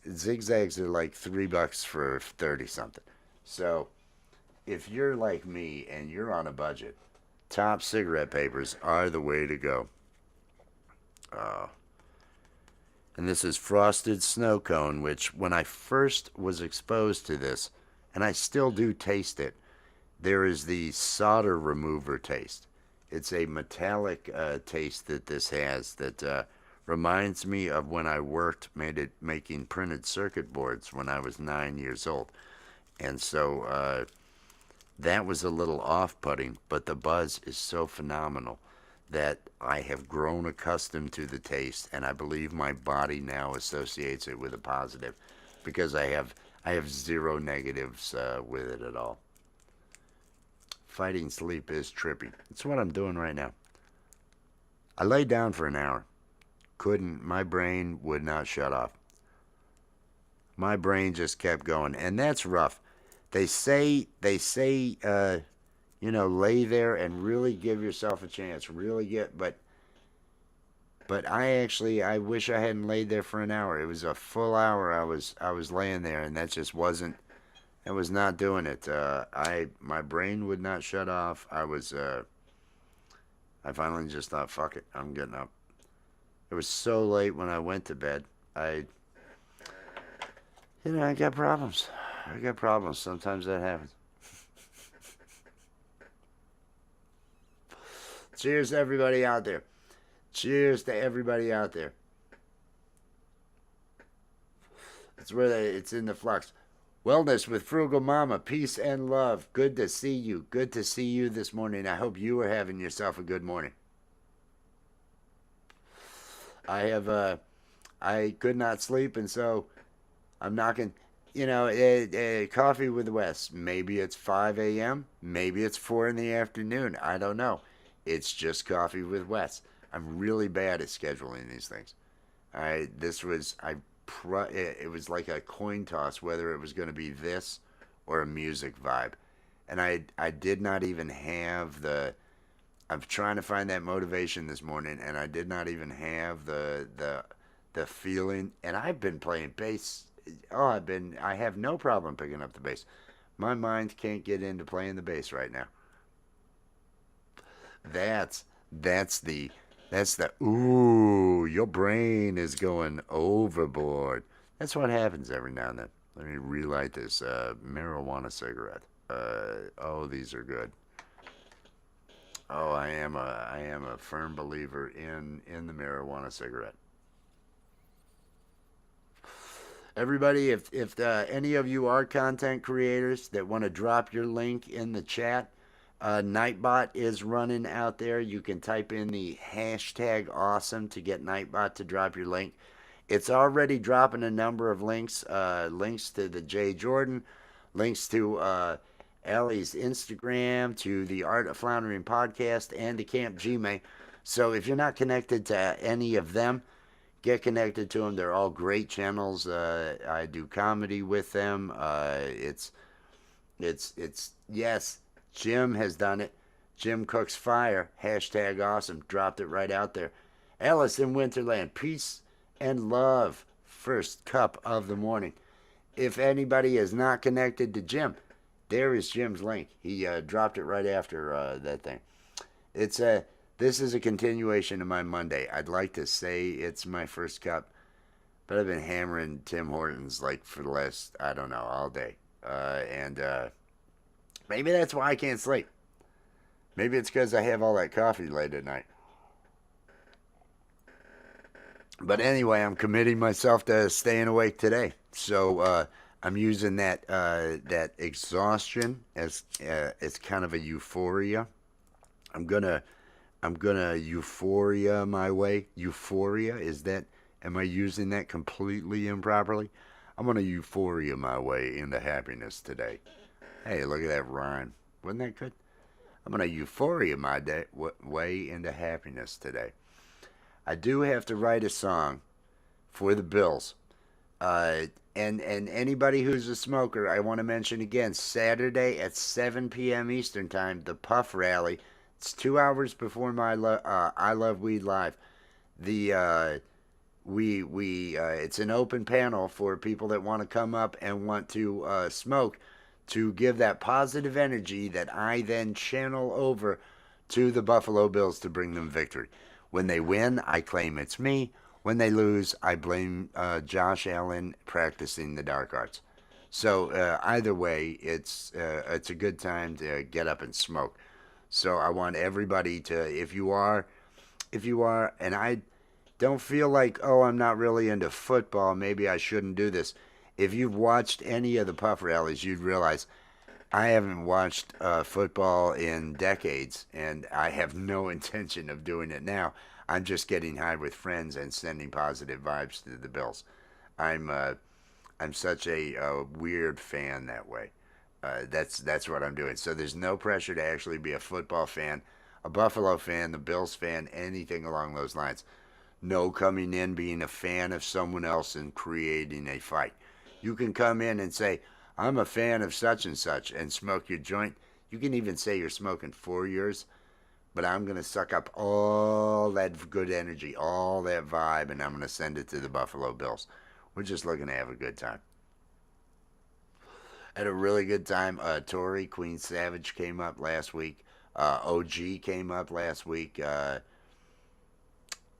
S1: are like $3 for 30 something. So if you're like me and you're on a budget, top cigarette papers are the way to go. Uh, and this is frosted snow cone, which when I first was exposed to this, and I still do taste it, there is the solder remover taste. It's a metallic taste that this has that reminds me of when I worked making printed circuit boards when I was 9 years old. And so that was a little off-putting, but the buzz is so phenomenal that I have grown accustomed to the taste, and I believe my body now associates it with a positive because I have zero negatives with it at all. Fighting sleep is trippy. It's what I'm doing right now. I lay down for an hour. Couldn't. My brain would not shut off. My brain just kept going, and that's rough. They say, lay there and really give yourself a chance. Really get, but I wish I hadn't laid there for an hour. It was a full hour. I was laying there, and that just wasn't. It was not doing it. My brain would not shut off. I finally just thought, fuck it, I'm getting up. It was so late when I went to bed. I got problems. I got problems. Sometimes that happens. Cheers to everybody out there. Cheers to everybody out there. It's in the flux. Wellness with Frugal Mama. Peace and love. Good to see you. Good to see you this morning. I hope you are having yourself a good morning. I could not sleep, and so I'm knocking. Coffee with Wes. Maybe it's 5 a.m. Maybe it's 4 in the afternoon. I don't know. It's just coffee with Wes. I'm really bad at scheduling these things. It was like a coin toss whether it was going to be this or a music vibe, and I did not even have the. I'm trying to find that motivation this morning, and I did not even have the feeling. And I've been playing bass. Oh, I have no problem picking up the bass. My mind can't get into playing the bass right now. That's that's the ooh, your brain is going overboard. That's what happens every now and then. Let me relight this marijuana cigarette. Oh, these are good. Oh, I am a firm believer in the marijuana cigarette. Everybody, if any of you are content creators that want to drop your link in the chat, Nightbot is running out there. You can type in the hashtag awesome to get Nightbot to drop your link. It's already dropping a number of links, links to the Jay Jordan, links to Allie's Instagram, to the Art of Floundering podcast, and to Camp Gmail. So if you're not connected to any of them, get connected to them. They're all great channels. I do comedy with them. It's yes. Jim has done it. Jim Cooks Fire, hashtag awesome, dropped it right out there. Alice in Winterland, peace and love. First cup of the morning. If anybody is not connected to Jim, there is Jim's link. He dropped it right after that thing. It's a This is a continuation of my Monday. I'd like to say it's my first cup, but I've been hammering Tim Hortons like for the last, I don't know, all day. And maybe that's why I can't sleep. Maybe it's because I have all that coffee late at night. But anyway, I'm committing myself to staying awake today. So I'm using that exhaustion as kind of a euphoria. I'm gonna euphoria my way. Euphoria, is that? Am I using that completely improperly? I'm gonna euphoria my way into happiness today. Hey, look at that rhyme. Wasn't that good? I'm gonna euphoria my way into happiness today. I do have to write a song for the Bills. Uh, and anybody who's a smoker, I want to mention again, Saturday at 7 p.m. Eastern Time, the Puff Rally. It's 2 hours before my I Love Weed Live. The we It's an open panel for people that want to come up and want to smoke, to give that positive energy that I then channel over to the Buffalo Bills to bring them victory. When they win, I claim it's me. When they lose, I blame Josh Allen practicing the dark arts. So either way, it's a good time to get up and smoke. So I want everybody to, if you are, and I don't feel like, oh, I'm not really into football, maybe I shouldn't do this. If you've watched any of the Puff rallies, you'd realize I haven't watched football in decades, and I have no intention of doing it now. I'm just getting high with friends and sending positive vibes to the Bills. I'm uh, I'm such a weird fan that way. That's what I'm doing. So there's no pressure to actually be a football fan, a Buffalo fan, the Bills fan, anything along those lines. No coming in being a fan of someone else and creating a fight. You can come in and say, I'm a fan of such and smoke your joint. You can even say you're smoking 4 years, but I'm going to suck up all that good energy, all that vibe, and I'm going to send it to the Buffalo Bills. We're just looking to have a good time. Had a really good time. Tori, Queen Savage came up last week. OG came up last week. And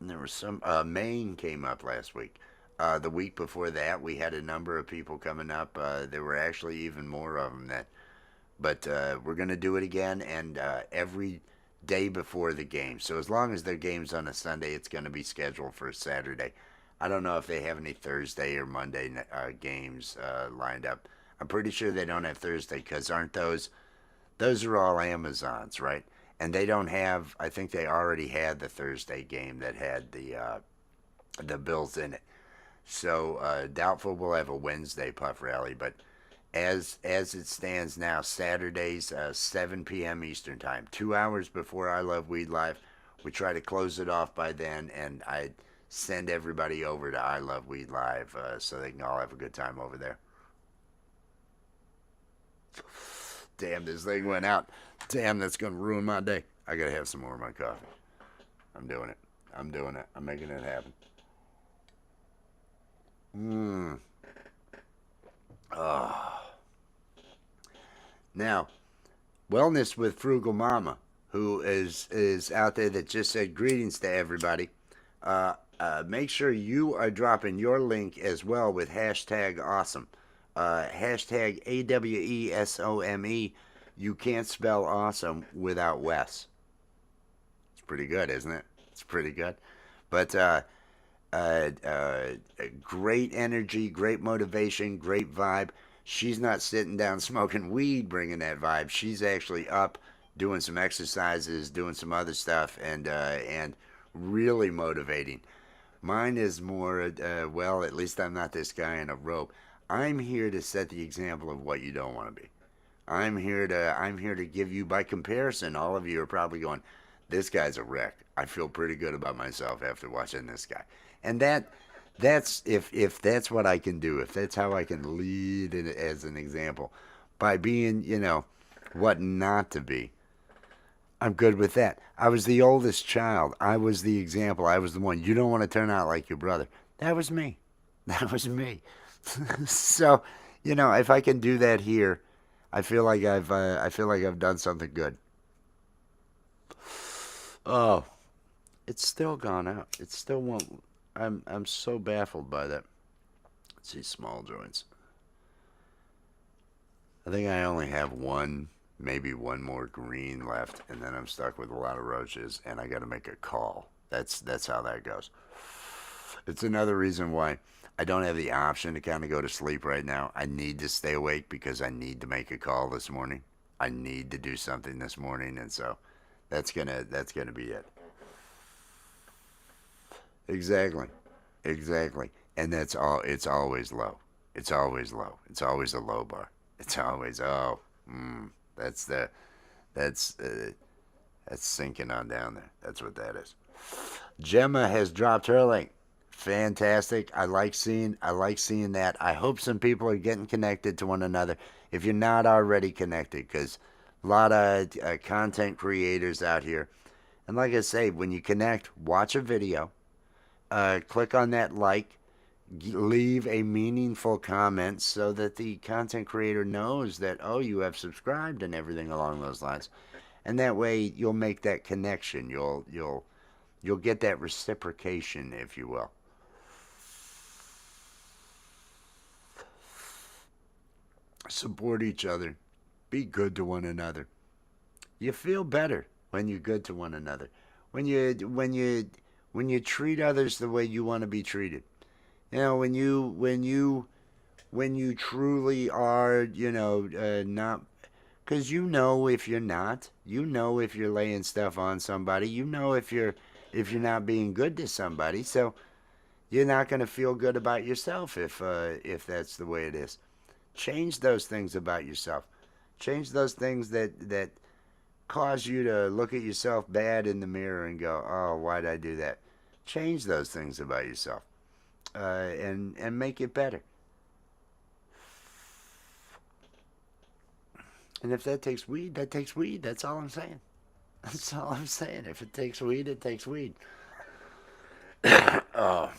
S1: there was Maine came up last week. The week before that, we had a number of people coming up. There were actually even more of them that. But we're going to do it again, and every day before the game. So as long as their game's on a Sunday, it's going to be scheduled for a Saturday. I don't know if they have any Thursday or Monday games lined up. I'm pretty sure they don't have Thursday, because aren't those are all Amazons, right? And they don't have. I think they already had the Thursday game that had the Bills in it. So doubtful we'll have a Wednesday Puff Rally, but as it stands now, Saturdays 7 p.m. Eastern Time, 2 hours before I Love Weed Live. We try to close it off by then, and I send everybody over to I Love Weed Live so they can all have a good time over there. Damn, this thing went out. Damn, that's gonna ruin my day. I gotta have some more of my coffee. I'm doing it. I'm doing it. I'm making it happen. Mmm. Oh. Now, Wellness with Frugal Mama, who is out there, that just said greetings to everybody. Make sure you are dropping your link as well with hashtag awesome. Hashtag AWESOME. You can't spell awesome without Wes. It's pretty good, isn't it? It's pretty good. But uh, uh, great energy, great motivation, great vibe. She's not sitting down smoking weed, bringing that vibe. She's actually up doing some exercises, doing some other stuff, and really motivating. Mine is more, well, at least I'm not this guy in a robe. I'm here to set the example of what you don't want to be. I'm here to give you, by comparison, all of you are probably going, this guy's a wreck. I feel pretty good about myself after watching this guy. And that's if that's what I can do, if that's how I can lead it as an example, by being, what not to be. I'm good with that. I was the oldest child. I was the example. I was the one. You don't want to turn out like your brother. That was me. That was me. So, if I can do that here, I feel like I've done something good. Oh, it's still gone out. It still won't. I'm so baffled by that. Let's see, small joints. I think I only have one, maybe one more green left, and then I'm stuck with a lot of roaches, and I got to make a call. That's how that goes. It's another reason why I don't have the option to kind of go to sleep right now. I need to stay awake because I need to make a call this morning. I need to do something this morning, and so that's gonna be it. Exactly, exactly, and that's all. It's always low. It's always low. It's always a low bar. It's always that's the that's that's sinking on down there. That's what that is. Gemma has dropped her link. Fantastic. I like seeing that. I hope some people are getting connected to one another. If you're not already connected, because a lot of content creators out here. And like I say, when you connect, watch a video, click on that like, leave a meaningful comment so that the content creator knows that, oh, you have subscribed and everything along those lines. And that way you'll make that connection. You'll get that reciprocation, if you will. Support each other. Be good to one another. You feel better when you're good to one another. When you treat others the way you want to be treated. When you truly are, not, because if you're not, if you're laying stuff on somebody, if you're not being good to somebody, so you're not going to feel good about yourself if that's the way it is. Change those things about yourself. Change those things that cause you to look at yourself bad in the mirror and go, "Oh, why did I do that?" Change those things about yourself, and make it better. And if that takes weed, that takes weed. That's all I'm saying. That's all I'm saying. If it takes weed, it takes weed. Oh,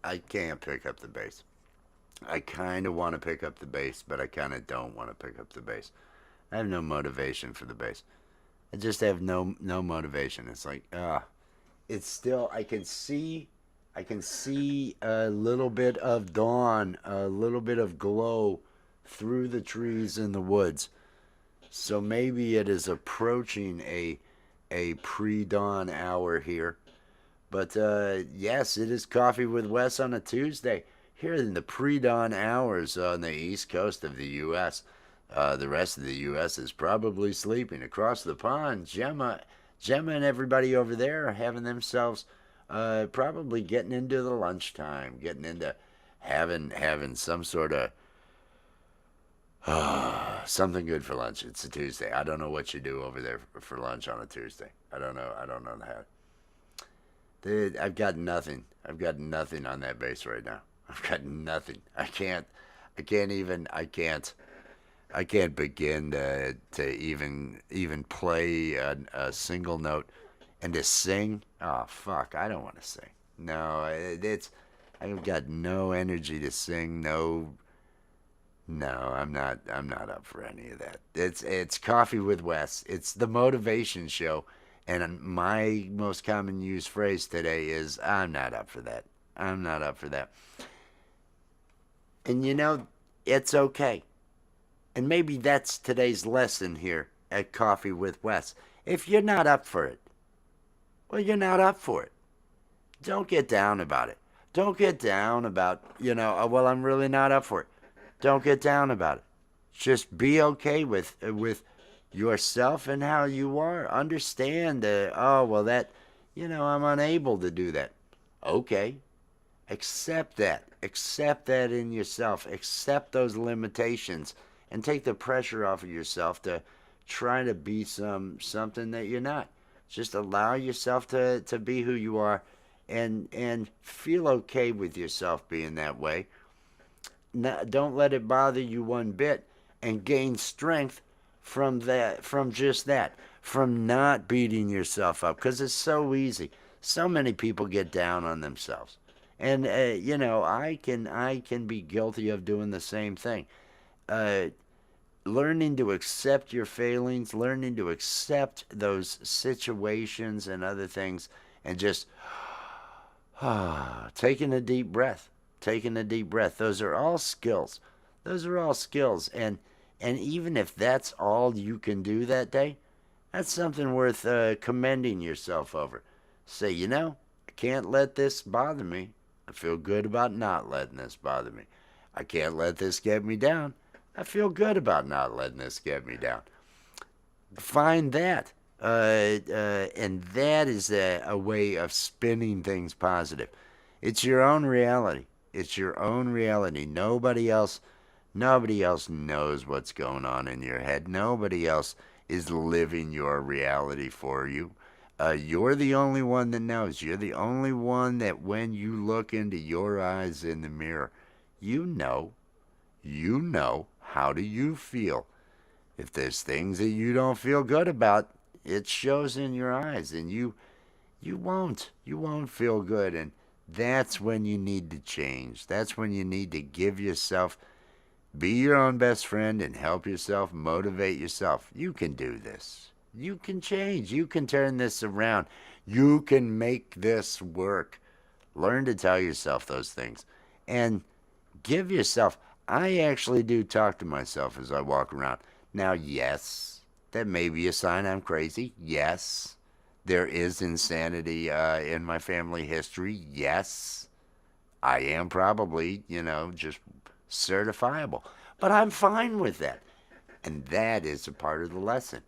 S1: I can't pick up the bass. I kind of want to pick up the bass, but I kind of don't want to pick up the bass. I have no motivation for the bass. I just have no motivation. It's like, it's still, I can see a little bit of dawn, a little bit of glow through the trees in the woods. So maybe it is approaching a pre-dawn hour here. But yes, it is Coffee with Wes on a Tuesday here in the pre-dawn hours on the east coast of the U.S. The rest of the U.S. is probably sleeping. Across the pond, Gemma and everybody over there are having themselves probably getting into the lunchtime, getting into having some sort of something good for lunch. It's a Tuesday. I don't know what you do over there for lunch on a Tuesday. I don't know. I don't know how. Dude, I've got nothing. I've got nothing on that base right now. I've got nothing. I can't begin to even play a single note and to sing. Oh fuck! I don't want to sing. No, I've got no energy to sing. No, I'm not up for any of that. It's Coffee with Wes. It's the motivation show, and my most common used phrase today is I'm not up for that. I'm not up for that. And it's okay. And maybe that's today's lesson here at Coffee with Wes. If you're not up for it, well, you're not up for it. Don't get down about it. Don't get down about, oh, well, I'm really not up for it. Don't get down about it. Just be okay with yourself and how you are. Understand that, oh, well, I'm unable to do that. Okay. Accept that. Accept that in yourself. Accept those limitations and take the pressure off of yourself to try to be something that you're not. Just allow yourself to be who you are and feel okay with yourself being that way. Don't let it bother you one bit, and gain strength from just that, from not beating yourself up, because it's so easy. So many people get down on themselves, and I can be guilty of doing the same thing. Uh, Learning to accept your failings, learning to accept those situations and other things, and just taking a deep breath, taking a deep breath. Those are all skills. Those are all skills, and even if that's all you can do that day, that's something worth commending yourself over. Say, I can't let this bother me. I feel good about not letting this bother me. I can't let this get me down. I feel good about not letting this get me down. Find that. And that is a way of spinning things positive. It's your own reality. It's your own reality. Nobody else knows what's going on in your head. Nobody else is living your reality for you. You're the only one that knows. You're the only one that when you look into your eyes in the mirror, you know, how do you feel? If there's things that you don't feel good about, it shows in your eyes, and you won't feel good, and that's when you need to change. That's when you need to give yourself, be your own best friend, and help yourself, motivate yourself. You can do this. You can change. You can turn this around. You can make this work. Learn to tell yourself those things, and give yourself. I actually do talk to myself as I walk around. Now, yes, that may be a sign I'm crazy. Yes, there is insanity in my family history. Yes, I am probably, just certifiable. But I'm fine with that. And that is a part of the lesson.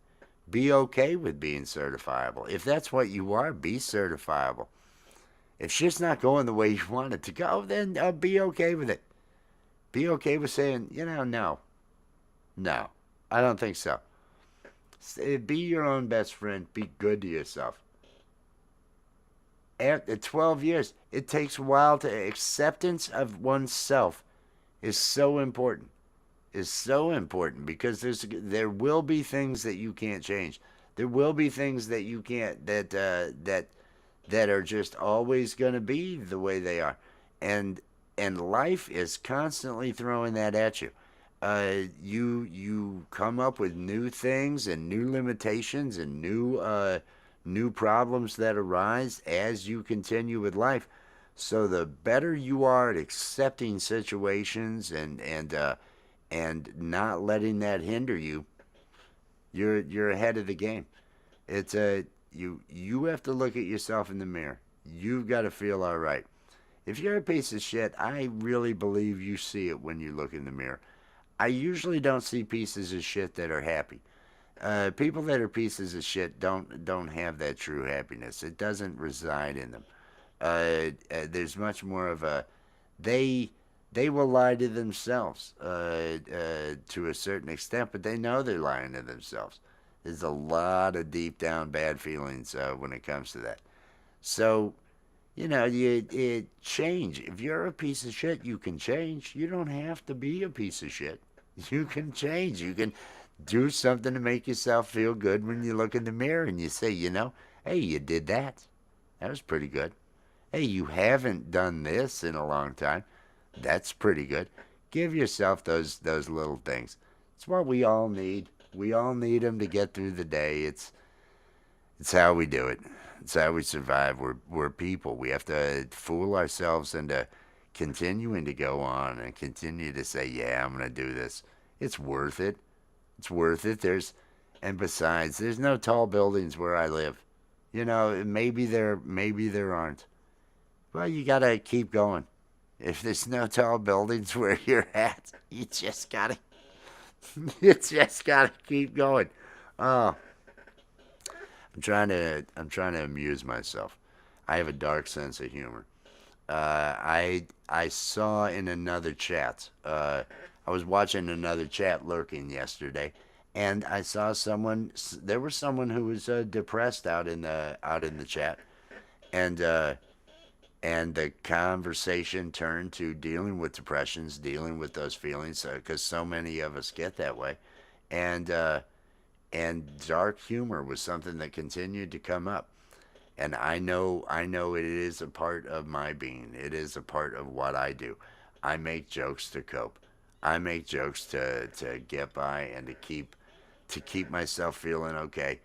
S1: Be okay with being certifiable. If that's what you are, be certifiable. If shit's not going the way you want it to go, then be okay with it. Be okay with saying, no. No, I don't think so. Be your own best friend. Be good to yourself. After 12 years, it takes a while to acceptance of oneself is so important. Is so important because there will be things that you can't change. There will be things that you can't that are just always going to be the way they are, and life is constantly throwing that at you. You come up with new things and new limitations and new problems that arise as you continue with life. So the better you are at accepting situations and not letting that hinder you, you're ahead of the game. It's you have to look at yourself in the mirror. You've got to feel all right. If you're a piece of shit, I really believe you see it when you look in the mirror. I usually don't see pieces of shit that are happy. People that are pieces of shit don't have that true happiness. It doesn't reside in them. There's much more of a they they will lie to themselves to a certain extent, but they know they're lying to themselves. There's a lot of deep down bad feelings when it comes to that. So you change. If you're a piece of shit, you can change. You don't have to be a piece of shit. You can change. You can do something to make yourself feel good when you look in the mirror and you say, hey, you did that. That was pretty good. Hey, you haven't done this in a long time. That's pretty good. Give yourself those little things. It's what we all need. We all need them to get through the day. It's how we do it. It's how we survive. We're people. We have to fool ourselves into continuing to go on and continue to say, yeah, I'm going to do this. It's worth it. It's worth it. And besides, there's no tall buildings where I live. Maybe there aren't. Well, you got to keep going. If there's no tall buildings where you're at, you just gotta keep going. Oh, I'm trying to amuse myself. I have a dark sense of humor. I saw in another chat. I was watching another chat lurking yesterday, and I saw someone. There was someone who was depressed out in the chat, and the conversation turned to dealing with depressions, dealing with those feelings, because so many of us get that way, and And dark humor was something that continued to come up. And I know it is a part of my being. It is a part of what I do. I make jokes to cope. I make jokes to get by and to keep myself feeling okay.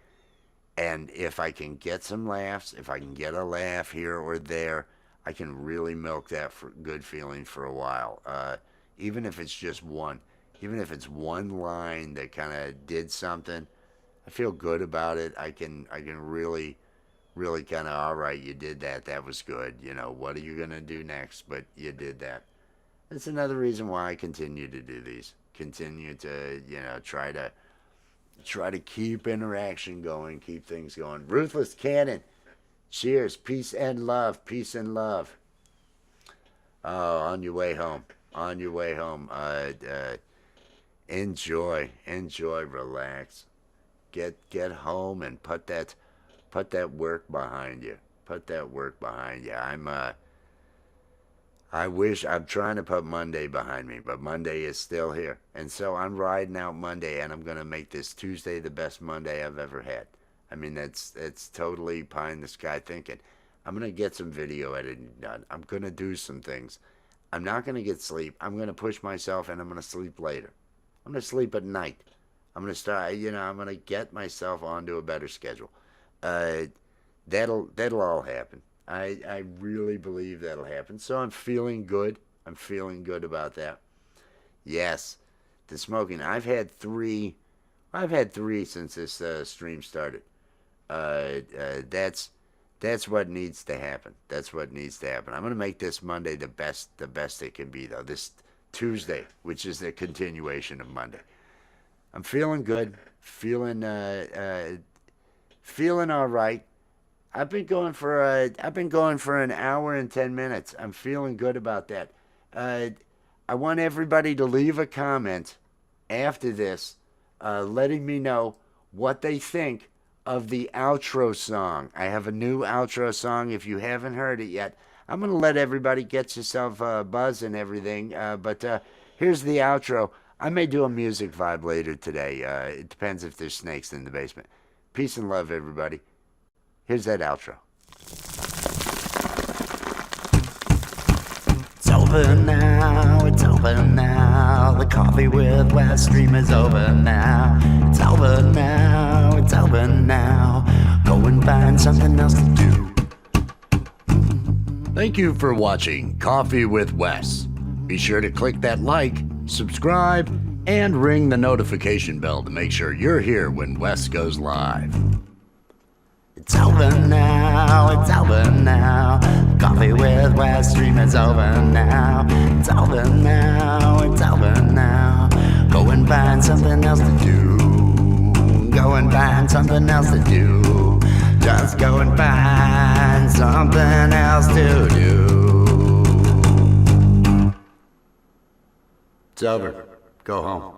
S1: And if I can get some laughs, if I can get a laugh here or there, I can really milk that for good feeling for a while. Even if it's just one, even if it's one line that kind of did something, I feel good about it. I can really kind of, all right, you did that. That was good. You know, what are you going to do next? But you did that. That's another reason why I continue to do these. Continue to, try to keep interaction going, keep things going. Ruthless Cannon. Cheers. Peace and love. Peace and love. Oh, on your way home. On your way home. Enjoy. Enjoy. Relax. Get home and put that work behind you. Put that work behind you. I'm trying to put Monday behind me, but Monday is still here. And so I'm riding out Monday, and I'm going to make this Tuesday the best Monday I've ever had. I mean, that's totally pie in the sky thinking. I'm going to get some video editing done. I'm going to do some things. I'm not going to get sleep. I'm going to push myself, and I'm going to sleep later. I'm going to sleep at night. I'm going to start, I'm going to get myself onto a better schedule. That'll all happen. I really believe that'll happen. So I'm feeling good. I'm feeling good about that. Yes, the smoking. I've had three since this stream started. That's what needs to happen. That's what needs to happen. I'm gonna make this Monday the best it can be, though. This Tuesday, which is the continuation of Monday. I'm feeling good. Feeling all right. I've been going for an hour and 10 minutes. I'm feeling good about that. I want everybody to leave a comment after this, letting me know what they think of the outro song. I have a new outro song. If you haven't heard it yet, I'm going to let everybody get yourself a buzz and everything. But here's the outro. I may do a music vibe later today. It depends if there's snakes in the basement. Peace and love, everybody. Here's that outro.
S2: It's over now, it's over now. The Coffee with Wes stream is over now. It's over now, it's over now. Go and find something else to do.
S3: Thank you for watching Coffee with Wes. Be sure to click that like, subscribe, and ring the notification bell to make sure you're here when Wes goes live.
S2: It's over now, it's over now. Coffee with Wes stream is over now. It's over now, it's over now. Go and find something else to do. Go and find something else to do. Just go and find something else to do.
S3: It's over. Go home.